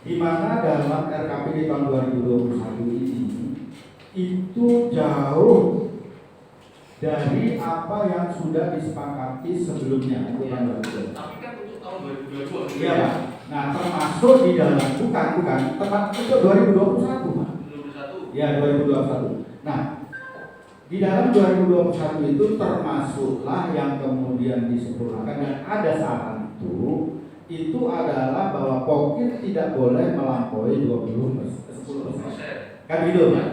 Di mana dalam RKPD tahun 2021 ini itu jauh dari apa yang sudah disepakati sebelumnya. tapi kan untuk tahun 2022 Iya, Pak. Nah, termasuk di dalam bukan termasuk untuk 2021, Pak. 2021. Ya, 2021. Nah, di dalam 2021 itu termasuklah yang kemudian disempurnakan dan ada saran itu adalah bahwa pokir tidak boleh melampaui 10%. Kan gitu, Pak.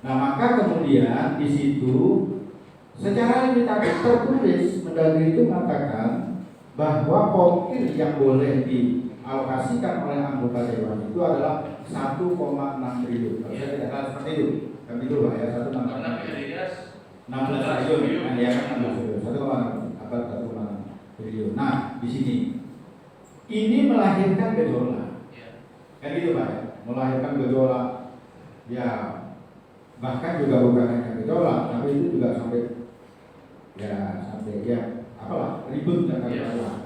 Nah, maka kemudian di situ secara limitatif tertulis Mendagri itu mengatakan bahwa pokir yang boleh dialokasikan oleh anggota dewan itu adalah 1,6 triliun. Kalau saya tidak salah seperti itu. Kan itu Pak ya, 1,6 Karena PDD-nya 16 triliun. Nah, ya kan 16 triliun. 1,6 triliun. Nah, di sini ini melahirkan gejolak. ya. Kan gitu Pak ya, melahirkan gejolak. Ya, bahkan juga bukan hanya gejolak, tapi itu juga sampai ribut dan kawan-kawan.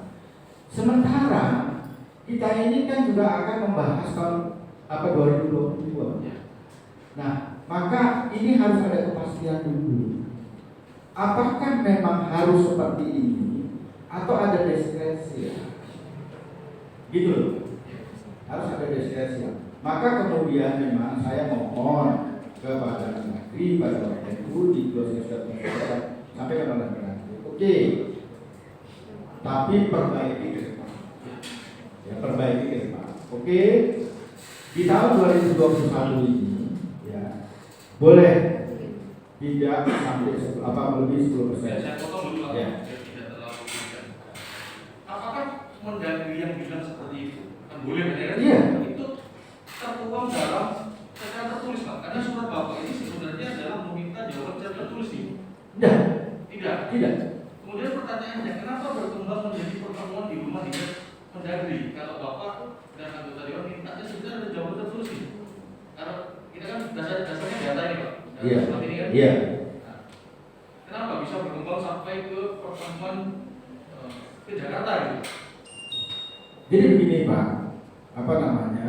Sementara kita ini kan juga akan membahas tahun 2022. Nah, maka ini harus ada kepastian dulu. Apakah memang harus seperti ini atau ada diskresi? Gitu loh. Harus ada diskresi. Maka kemudian memang saya mohon kepada Mendagri, pada Menlu di proses sampai ke Mendagri. Oke. Tapi perbaiki ke depan. Ya, perbaiki ke depan. Oke. Di tahun 2021 ini ya boleh tidak sampai lebih 10%. Saya potong dulu Pak. Ya. Biar tidak terlalu panjang. Apakah Mendagri yang bilang seperti itu? Kan boleh kan ya? Iya. Itu tertuang dalam secara tertulis Pak. Karena surat Bapak ini sebenarnya adalah meminta jawaban secara tertulis nih. Tidak. Tidak. Tidak. Kemudian pertanyaannya, kenapa berkembang menjadi pertemuan di rumah dinas Mendagri? Kalau Bapak dan anggota dewan mintanya sebenarnya ada jawaban tertulis nih. Karena kita kan dasarnya data ini Pak. Data Iya. seperti ini kan. Iya. Nah, kenapa bisa berkembang sampai ke pertemuan ke Jakarta gitu? Jadi begini Pak, apa namanya?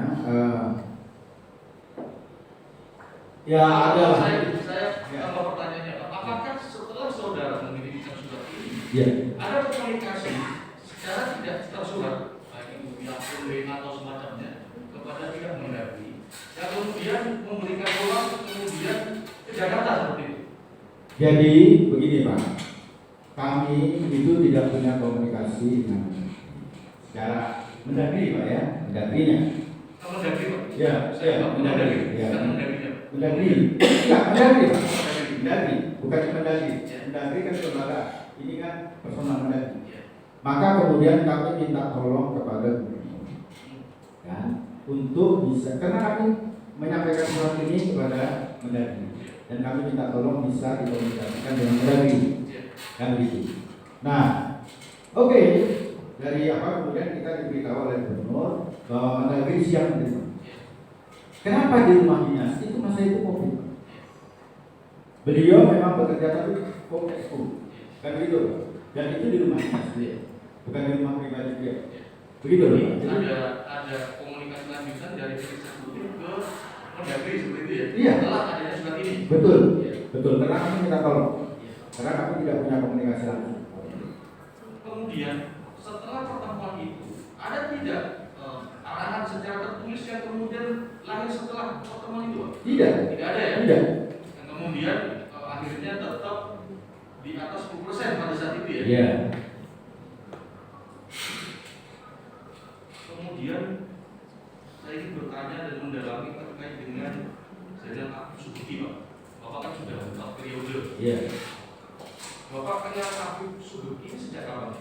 Ya ada. Saya tambah pertanyaannya, apakah setelah saudara mengirimkan surat ini, Ya. ada komunikasi secara tidak tersurat, baik itu via WA atau semacamnya, kepada pihak Mendagri, yang kemudian memberikan ruang, kemudian ke Jakarta seperti itu? Jadi begini Pak, kami itu tidak punya komunikasi dengan secara Mendagri Pak ya, Mendagrinya. Mendagri Pak? Ya, Saya Mendagri, ya. bukan Mendagrinya. Mendagri, enggak Mendagri Pak, Mendagri, bukan Mendagri. Mendagri kan saudara, ini kan personal Mendagri. Maka kemudian kami minta tolong kepada gubernur, kan, untuk bisa, karena kami menyampaikan surat ini kepada Mendagri dan kami minta tolong bisa dikomunikasikan dengan Mendagri, kan gitu. Nah, oke. Dari apa kemudian kita diberitahu oleh gubernur bahwa Mendagri siap menerima. Kenapa di rumah dinas itu masa itu COVID? Beliau memang bekerja tapi COVID, kan gitu. Dan itu di rumah dinas dia, bukan di rumah pribadi dia. Begitu loh. Ada komunikasi lanjutan dari eksekutif ke Mendagri seperti itu ya? Iya. Setelah adanya surat ini. Betul, betul. Karena kami minta tolong. Karena kami tidak punya komunikasi langsung. Kemudian setelah pertemuan itu ada tidak arahan secara tertulis yang kemudian lahir setelah pertemuan itu? Tidak. Tidak ada ya? Tidak. Dan kemudian akhirnya tetap di atas 10% pada saat itu ya? Iya. Kemudian saya ingin bertanya dan mendalami terkait dengan Zainal Abidin Subuki Pak. Bapak kan sudah 4 periode. Iya. Bapak kenal Abidin Subuki ini sejak kapan?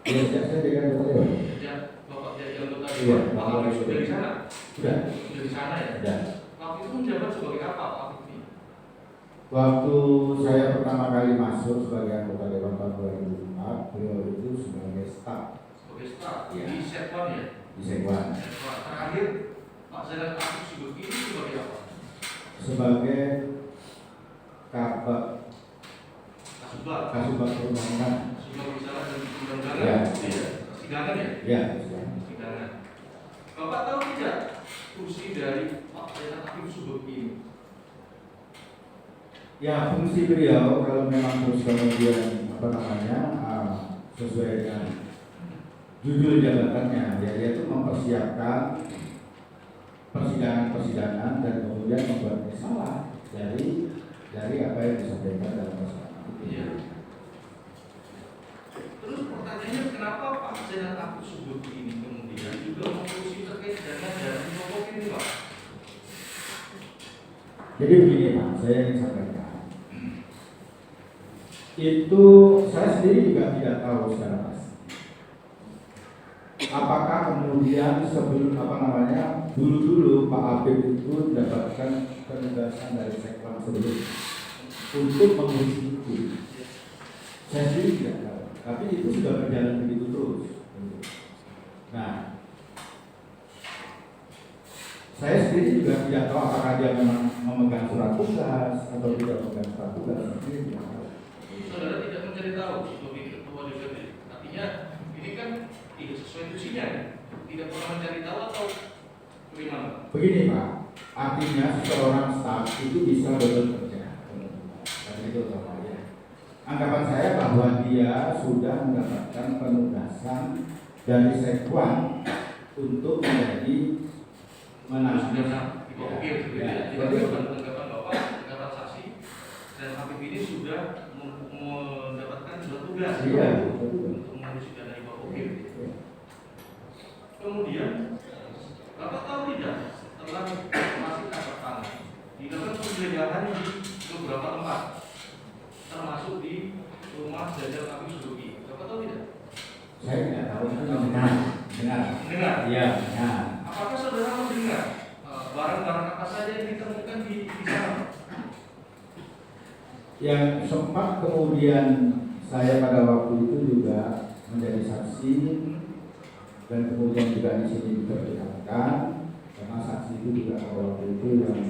Ya, saya dengan betul. Sejak Bapak jadi anggota Iya. dewan. Pak Abidin sudah di sana? Sudah. Sudah di sana ya? Sudah. Waktu itu menjabat sebagai apa Pak Abidin ini? Waktu saya pertama kali masuk sebagai anggota Dewan tahun 2004, beliau itu sebagai staf Sebagai staf Iya. di Sekwan ya? di Sekwan, Sekwan. Terakhir Pak Zainal Abidin Subuki ini sebagai apa? sebagai kabak Kasubag. Kasubag Perundang-undangan. Kasubag Bicara dan Perundang-undangan. Iya. Persidangan ya? Ya, Persidangan. Bapak tahu tidak fungsi dari Pak Zainal Abidin Subuki ini? ya fungsi beliau kalau memang terus kemudian apa namanya sesuai dengan judul jabatannya, ya yaitu mempersiapkan persidangan dan kemudian membuat salah dari apa yang disampaikan dalam persidangan itu. Iya. Terus pertanyaannya kenapa Pak Zainal Abidin Subuki ini kemudian juga mengurusi terkait dengan dana pokok ini Pak? Jadi begini Pak, saya ingin sampaikan. Itu saya sendiri juga tidak tahu secara pasti. Apakah kemudian sebelum apa namanya dulu Pak Habib itu mendapatkan penugasan dari Sekwan sebelumnya untuk mengurusi itu? Saya sendiri tidak tahu. Tapi itu sudah berjalan begitu terus. Nah, saya sendiri juga tidak tahu apakah dia memang memegang surat tugas atau tidak memegang surat tugas. Saya sendiri tidak tahu. Saudara tidak mencari tahu sebagai ketua DPD. Artinya ini kan tidak sesuai tusinya, tidak pernah mencari tahu atau bagaimana? Begini Pak, artinya seseorang staf itu bisa bekerja. Dan itu ya. Anggapan saya bahwa dia sudah mendapatkan penugasan dari Sekwan untuk menjadi menangani. Di bawah UGM seperti Ya, itu. Jadi bukan tanggapan Bapak, tanggapan saksi dan Habib ini sudah mendapatkan surat tugas Iya. untuk mengurusi dana di bawah UGM. Kemudian Bapak tahu tidak setelah masih tangkap tangan dilakukan penggeledahan di beberapa tempat termasuk di rumah Zainal Abidin Subuki. Bapak tahu tidak? Saya tidak tahu itu mendengar. Mendengar? Iya, mendengar. Apakah saudara mendengar barang-barang apa saja yang ditemukan di sana? Yang sempat kemudian saya pada waktu itu juga menjadi saksi dan kemudian juga di sini diperlihatkan karena saksi itu juga pada waktu itu yang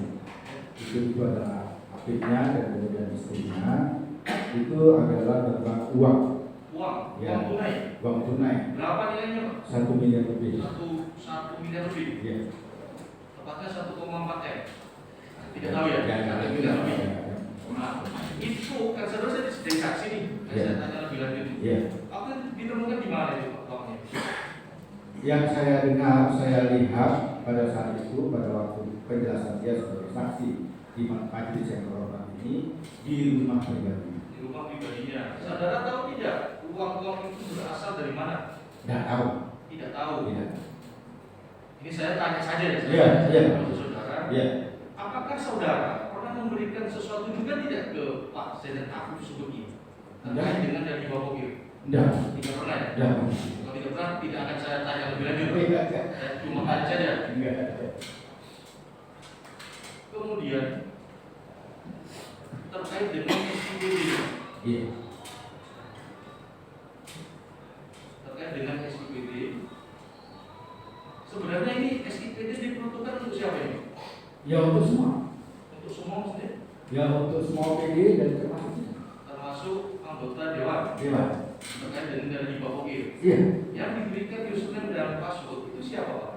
itu adalah Habibnya dan kemudian istrinya itu adalah tentang uang. Uang? Ya. Uang tunai. Uang tunai Berapa nilainya Pak? 1 miliar lebih. 1 miliar lebih. Ya. Tepatnya 1,4 M. Tidak tahu ya? Ya, 1 miliar lebih. Nah, itu kan saudara saya jadi saksi nih. Ya. Saya tanya lebih lanjut. Ya. Apa ditemukan di mana itu Pak uangnya? Yang saya dengar, saya lihat pada saat itu, pada waktu penjelasan dia sebagai saksi di majelis yang terhormat ini, di rumah pribadi. Di rumah pribadinya. Saudara tahu tidak uang-uang itu berasal dari mana? Tidak tahu. Tidak tahu. Tidak. Ini saya tanya saja ya. Iya, iya. Kepada saudara. Ya. Apakah saudara pernah memberikan sesuatu juga tidak ke Pak Zainal Afif Subeki terkait dengan daging bawa mobil? Tidak. Tidak pernah ya? Tidak. Kalau tidak pernah, tidak akan saya tanya lebih lanjut. Tidak. Saya cuma tanya saja. Enggak. Kemudian terkait dengan SIPD. Iya. Terkait dengan SIPD, sebenarnya ini SIPD diperuntukkan untuk siapa ini? Ya untuk semua. Untuk semua maksudnya? Ya untuk semua PD dan Termasuk anggota dewan Dewan. terkait dengan dana hibah mobil. Iya. Yang diberikan username dalam password itu siapa Pak?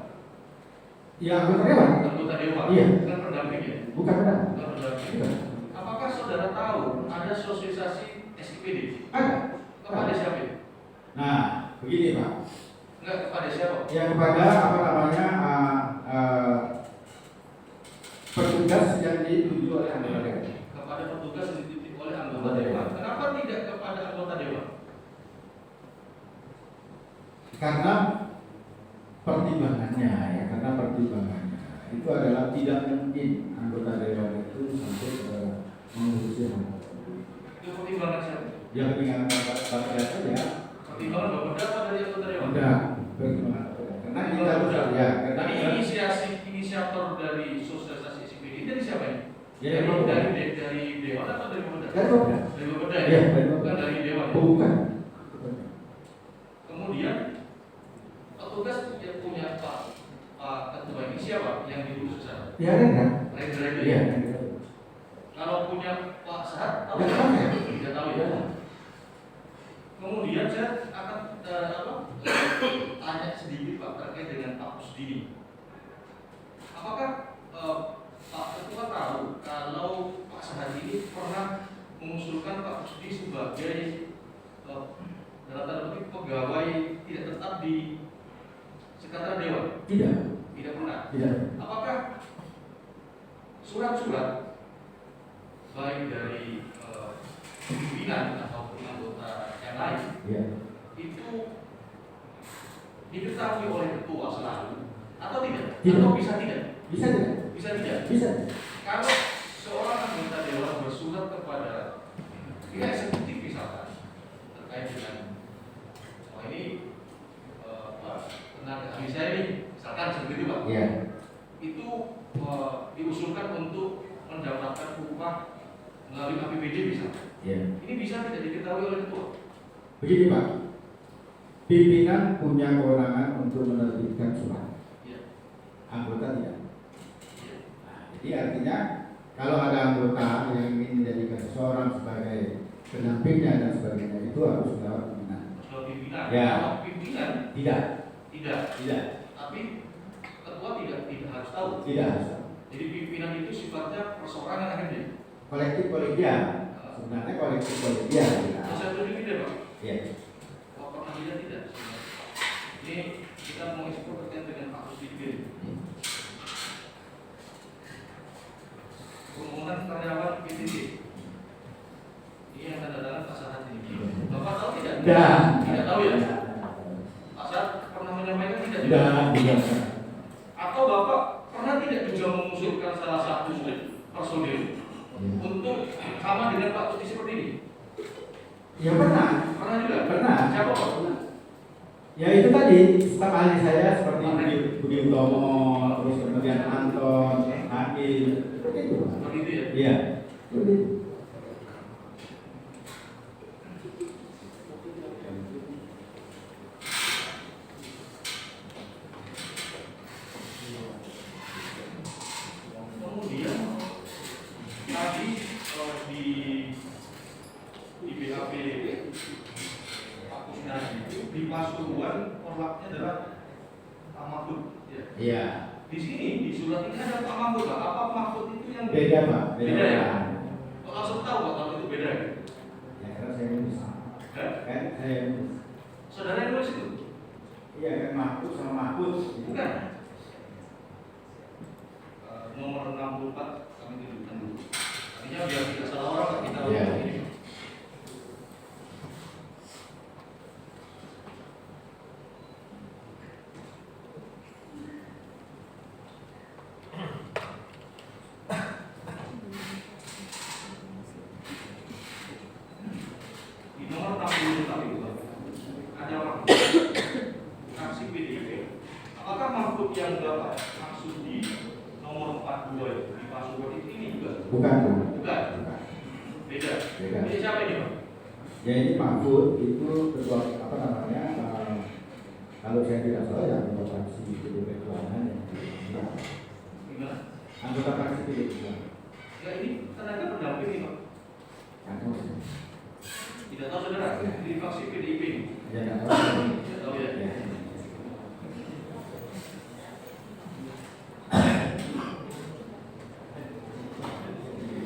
Ya anggota Dewan. Anggota dewan. Iya. Bukan pendamping ya? Bukan benar. Bukan pendamping. Iya. Apakah saudara tahu ada sosialisasi SIPD? Ada. Kepada siapa? Nah, begini Pak. Enggak, kepada siapa? Ya kepada apa namanya petugas yang ditunjuk oleh anggota Dewan. Kepada petugas yang ditunjuk oleh anggota dewan. Kenapa tidak kepada anggota dewan? Karena pertimbangannya ya, karena pertimbangannya itu adalah tidak mungkin anggota Dewan itu sampai mengurusi hal tersebut. Itu pertimbangan siapa? Yang dengan Bapak saja. Pertimbangan beberapa dari anggota dewan. Enggak, pertimbangan Bapak. Karena kita sudah ya, karena Tadi inisiator dari sosialisasi SIPD dari siapa ini? Ya, dari dewan atau dari Bapeda? dari Bapak. Dari Bapeda ya? Ya, dari Bukan Bapak. dari dewan ya? Bukan. Kemudian petugas yang punya Pak Ketua ini siapa yang diurus sana? Ya ada. Rendra itu Iya. ya? Kalau punya Pak Sahat, tahu Ya, nggak? tahu ya. Tidak tahu ya. Kemudian saya akan tanya sedikit Pak terkait dengan Pak Kusdini. Apakah Pak Ketua tahu kalau Pak Sahat ini pernah mengusulkan Pak Kusdini sebagai dalam tanda petik pegawai tidak tetap di sekretariat dewan? Tidak. Tidak pernah. Tidak. Apakah surat-surat baik dari pimpinan ataupun anggota yang lain Ya. itu diketahui oleh ketua selalu atau tidak? Tidak. Atau bisa tidak? Bisa tidak? Bisa tidak? Bisa. Kalau seorang anggota dewan bersurat kepada pihak eksekutif misalkan terkait dengan ini tenaga ahli saya ini misalkan seperti itu Pak, Ya. itu diusulkan untuk mendapatkan upah melalui APBD misalkan. Ya. Ini bisa tidak diketahui oleh ketua? Begini Pak, pimpinan punya kewenangan untuk menerbitkan surat, Ya. anggota tidak. Ya. Nah, jadi artinya kalau ada anggota yang ingin menjadikan seseorang sebagai pendampingnya dan sebagainya itu harus lewat pimpinan. Kalau pimpinan, Ya. kalau pimpinan Tidak, tidak, tidak, tapi ketua tidak harus tahu. tidak harus. Jadi pimpinan itu sifatnya perseorangan akhirnya. Kolektif kolegial, sebenarnya kolektif kolegial. Kalau saya tunjuk tidak Pak? Ya. Kalau pernah lihat tidak? Ini kita mau ekspor terkait dengan Pak Kusdini. Permohonan karyawan PTT. Ini yang tanda tangan Pak Sahat ini. Bapak tahu tidak? Tidak. Tidak tahu ya? Pak Sahat pernah menyampaikan tidak? Tidak. Atau Bapak pernah tidak juga mengusulkan salah satu personil untuk sama dengan Pak Kusdini seperti ini? Ya pernah. Pernah juga? Pernah. Siapa Pak? Ya itu tadi staf ahli saya seperti Budi Utomo, terus kemudian Anton, Hakim, seperti itu. Seperti itu ya? Iya. Seperti itu. Kemudian tadi di BAP Pak Kusnadi Pak Mahfud. Ya. Iya. Di sini di surat ini ada Pak Mahfud, Pak. Apa Mahfud itu yang Beda Pak. Beda ya? Kok langsung tahu Pak kalau itu beda ya? Ya karena saya nulis. Hah? Kan saya nulis. Saudara yang nulis itu? Iya kan Mahfud sama Mahfud. Bukan. Nomor 64 kami tunjukkan dulu. Artinya biar tidak salah orang kita Iya. ini. Di nomor 60 tadi ada Mahfud fraksi PDIP. Apakah Mahfud yang dapat maksud di nomor 42 itu di password ini juga? Bukan Bu. Bukan. Bukan. Beda. Beda. Ini siapa ini Pak? Ya ini Mahfud itu ketua apa namanya? Kalau saya tidak salah ya anggota fraksi PDIP Perjuangan ya. Gimana? Anggota fraksi PDIP Perjuangan. Ya ini tenaga pendamping ini Pak. Nggak tahu saya. Tidak tahu saudara di fraksi PDIP ini. Ya nggak tahu. Tidak tahu ya. Ya.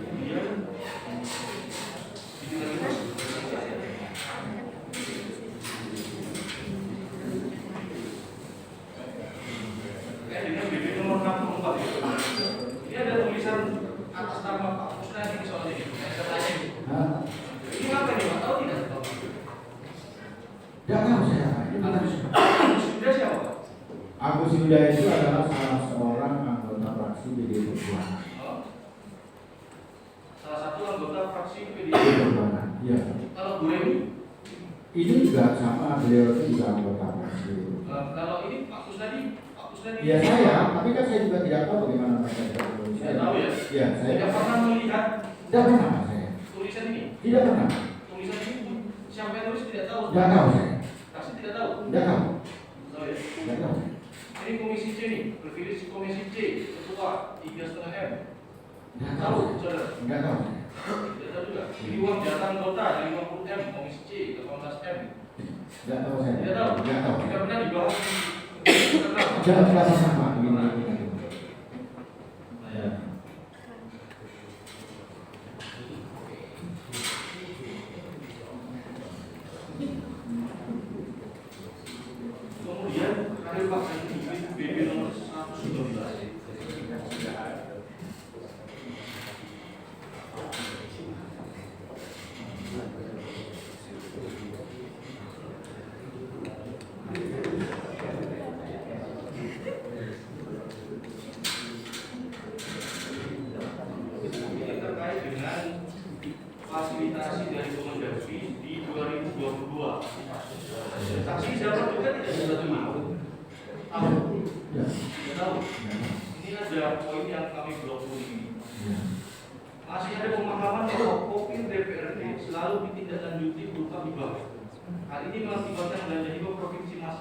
Kemudian ini lagi Mas. Dengan BB nomor 64 ya. Ini ada tulisan atas nama Pak Kusnadi soalnya ini. Saya tanya ini. Hah? Ini apa nih Pak? Tahu tidak? Tahu. Nggak tahu saya. Ini bukan. Sudah siapa Pak? Agus Yuda itu adalah salah seorang anggota fraksi PDIP Perjuangan. Oh. Salah satu anggota fraksi PDIP. Perjuangan. Iya. Kalau Bu Remi, Ini juga sama, beliau itu juga anggota fraksi. kalau ini Pak Kusnadi Ya saya, tapi kan saya juga tidak tahu bagaimana mereka bisa menulis. Tidak tahu ya? Iya, saya tidak pernah melihat tidak pernah saya. tulisan ini. Tidak pernah. Tulisan ini siapa yang nulis tidak tahu. Tidak tahu saya. Fraksi tidak tahu. Tidak tahu. Tahu ya? Tidak tahu. Ini komisi C nih, privilege komisi C, ketua 3,5 M. Tidak tahu. Tahu, saudara? Tidak tahu saya. Tidak tahu juga. Ini uang jatah anggota 50 M, komisi C, 18 M. Tidak tahu saya. Tidak tahu. Tidak tahu. Tidak pernah dibahas. Tidak pernah sama ini. Ya. Kemudian karir Pak Sandi BB nomor 119. Ini terkait dengan fasilitasi dari Kemendagri di 2022. Saksi siapa juga tidak bisa tahu. Tahu? Ya. Tidak tahu. Ini ada poin yang kami blok ini. Ya. Masih ada pemahaman bahwa Kopil DPRD selalu ditindaklanjuti berupa hibah. Hal ini mengakibatkan belanja hibah provinsi Mas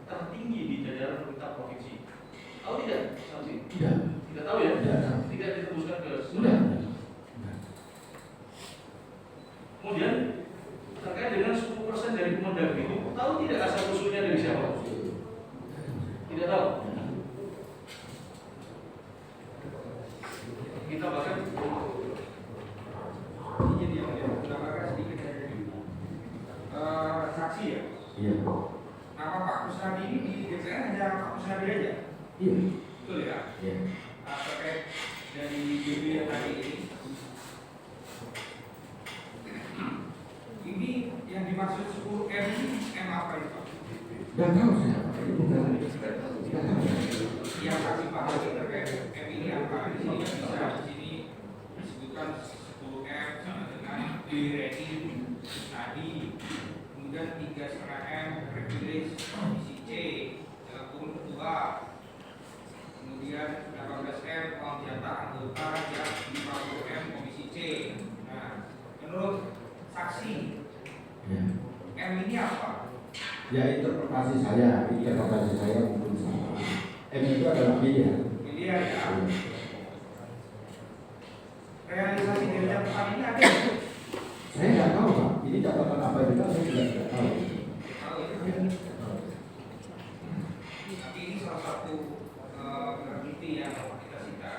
tertinggi di jajaran pemerintah provinsi. Tahu tidak, saksi? Tidak. Tidak tahu ya? Tidak tahu. Tidak ditembuskan ke Sudah. Kemudian terkait dengan 10% dari Kemendagri itu, tahu tidak asal usulnya dari siapa? Tidak tahu. Kita bahkan ini dia menambahkan sedikit saja saksi ya. Iya. Nama Pak Kusnadi ini di DPR hanya Pak Kusnadi aja. Iya. Betul ya. Iya. Terkait dari BB yang tadi ini yang dimaksud 10 M ini M apa itu Pak? Tidak tahu saya. Tidak tahu. Yang saksi paham terkait M ini apa? Di sini kan bisa di sini disebutkan 10 M sama dengan Direni tadi, kemudian 3,5 M privilege komisi C selaku ketua, kemudian 18 M uang jatah anggota yang 50 M komisi C. Nah, menurut saksi Ya. M ini apa? Ya interpretasi saya mungkin salah. M itu adalah miliar. Miliar ya. Realisasi dari catatan ini ada nggak? Saya nggak tahu Pak. Ini catatan apa juga saya juga tidak tahu. Tahu ya? Tapi ini salah salah satu barang bukti yang kita sita.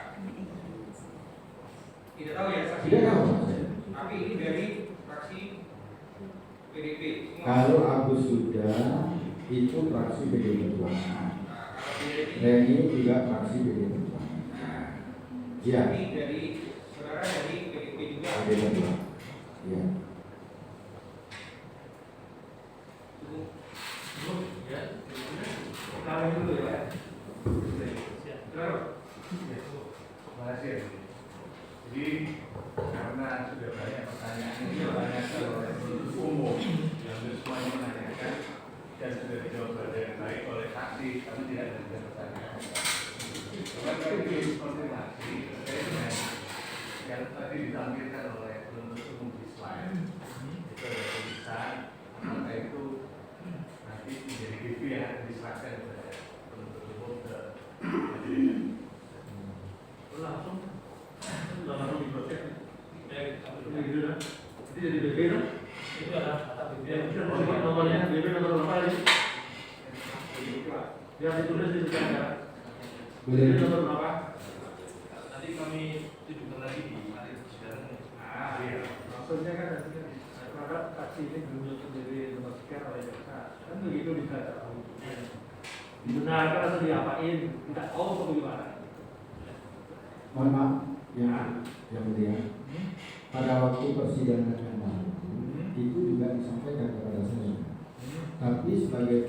Tidak tahu ya saksi. Tidak tahu. Tapi ini dari fraksi PDP. Semua. Kalau Agus sudah itu fraksi PDI Perjuangan. Kalau PDP Reni juga fraksi PDI Perjuangan. Iya. ini dari saudara dari PDP juga. PDI Perjuangan. Iya. Taruh dulu ya. Terima kasih. Jadi karena sudah banyak pertanyaan yang ditanyakan oleh penuntut umum yang semuanya menanyakan dan sudah dijawab dengan baik oleh saksi, kami tidak ada pertanyaan. Kami ingin konfirmasi terkait dengan yang tadi ditampilkan oleh penuntut umum di slide. Itu ada tulisan apakah itu nanti menjadi GP yang akan diserahkan kepada penuntut umum ke majelis. Langsung diproses. Itu Gitu kan? Itu jadi BB kan? adalah kata BBM. Nomornya BB nomor berapa lagi? Yang ditulis di depan kan? BB nomor berapa? Nanti kami tunjukkan lagi di hari persidangan. Iya. Maksudnya kan karena saksi ini belum sendiri nomor sekian oleh jaksa, kan begitu bisa tahu. Dibenarkan atau diapain? Tidak tahu atau bagaimana? Mohon maaf, yang mulia. Pada waktu persidangan yang lalu itu juga disampaikan kepada saya. Tapi sebagai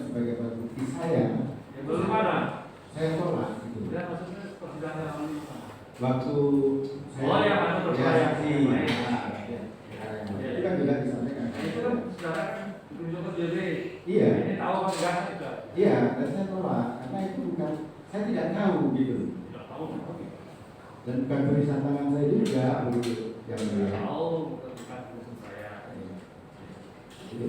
sebagai barang bukti saya, Bagaimana? saya tolak itu. Ya maksudnya persidangan lalu gimana? Waktu saya Oh, yang ada percaya. saksi. Itu kan juga disampaikan. Itu kan sekarang ditunjukkan jadi. Iya. Ini tahu apa enggak juga? Iya, dan saya tolak karena itu bukan, saya tidak tahu gitu. Tidak tahu. Dan bukan tulisan tangan saya juga, begitu yang mulia. Tahu bukan urusan saya. Itu.